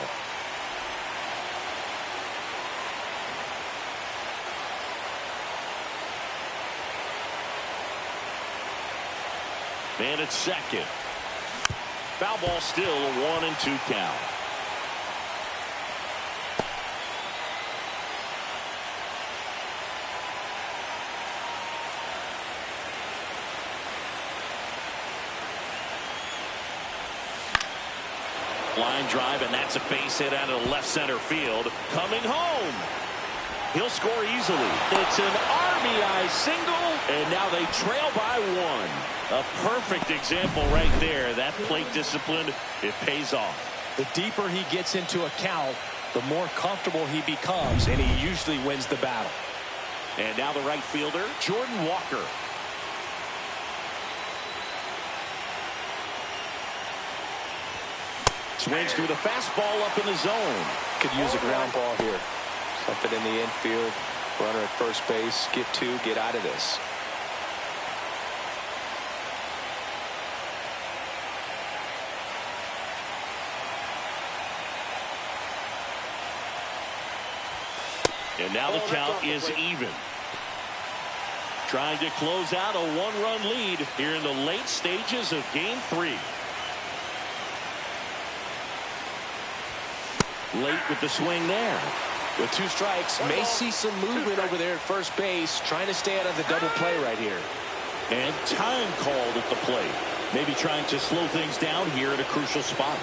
And it's second. Foul ball, still a 1-2 count. Line drive, and that's a base hit out of left center field. Coming home. He'll score easily. It's an RBI single, and now they trail by 1. A perfect example right there. That plate discipline, it pays off. The deeper he gets into a count, the more comfortable he becomes, and he usually wins the battle. And now the right fielder, Jordan Walker. Swings through the fastball up in the zone. Could use a ground ball here. Something in the infield. Runner at first base. Get 2, get out of this. And now the count is even. Trying to close out a 1-run lead here in the late stages of Game 3. Late with the swing there. With 2 strikes, may see some movement over there at first base, trying to stay out of the double play right here. And time called at the plate. Maybe trying to slow things down here at a crucial spot.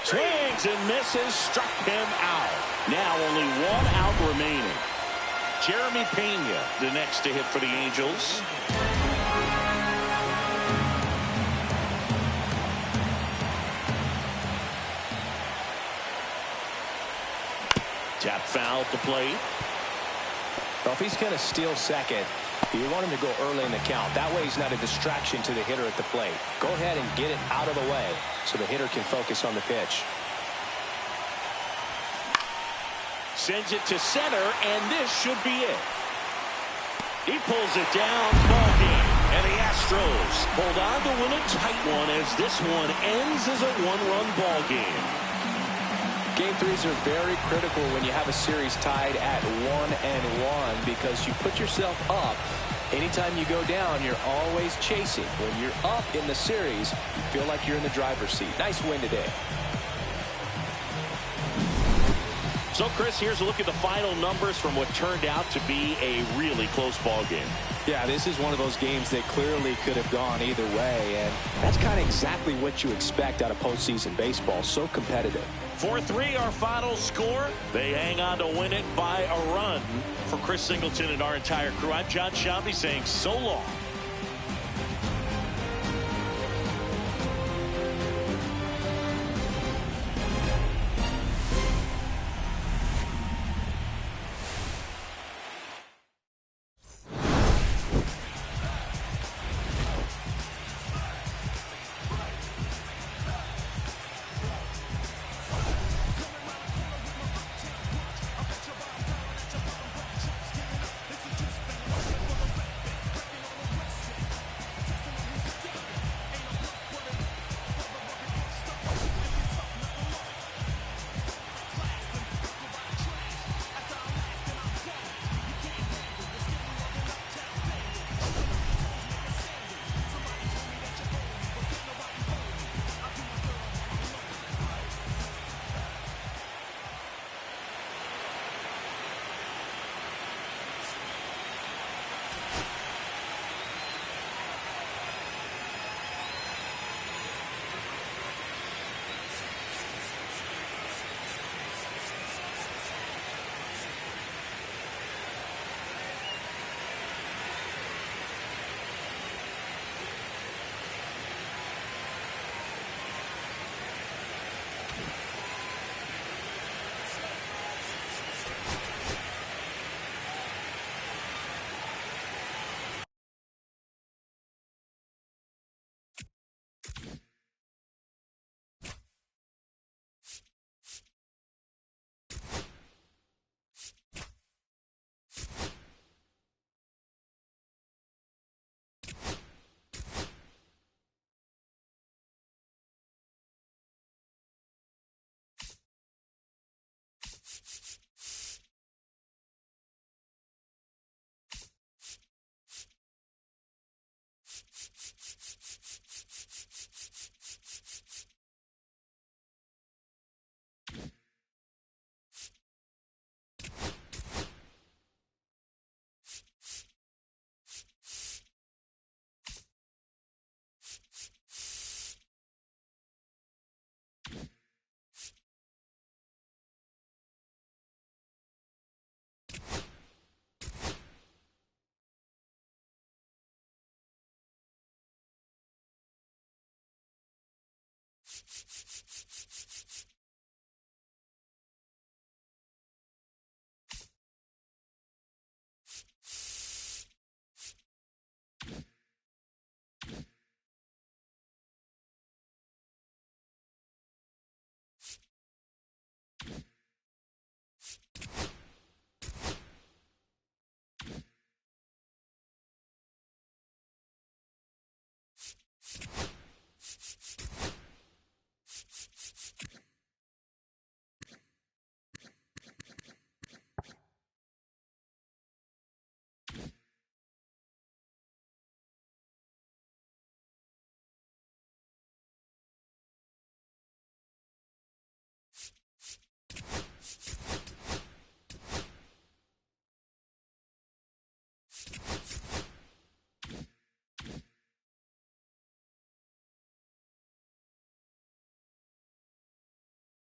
Swings and misses, struck him out. Now only 1 out remaining. Jeremy Pena, the next to hit for the Angels. Tap foul at the plate. Well, if he's going to steal second, you want him to go early in the count. That way he's not a distraction to the hitter at the plate. Go ahead and get it out of the way so the hitter can focus on the pitch. Sends it to center, and this should be it. He pulls it down, ball game. And the Astros hold on to win a tight one as this one ends as a 1-run ball game. Game 3s are very critical when you have a series tied at 1-1 because you put yourself up. Anytime you go down, you're always chasing. When you're up in the series, you feel like you're in the driver's seat. Nice win today. So, Chris, here's a look at the final numbers from what turned out to be a really close ball game. Yeah, this is one of those games that clearly could have gone either way, and that's kind of exactly what you expect out of postseason baseball. So competitive. 4-3, our final score. They hang on to win it by a run. For Chris Singleton and our entire crew, I'm John Shelby saying so long.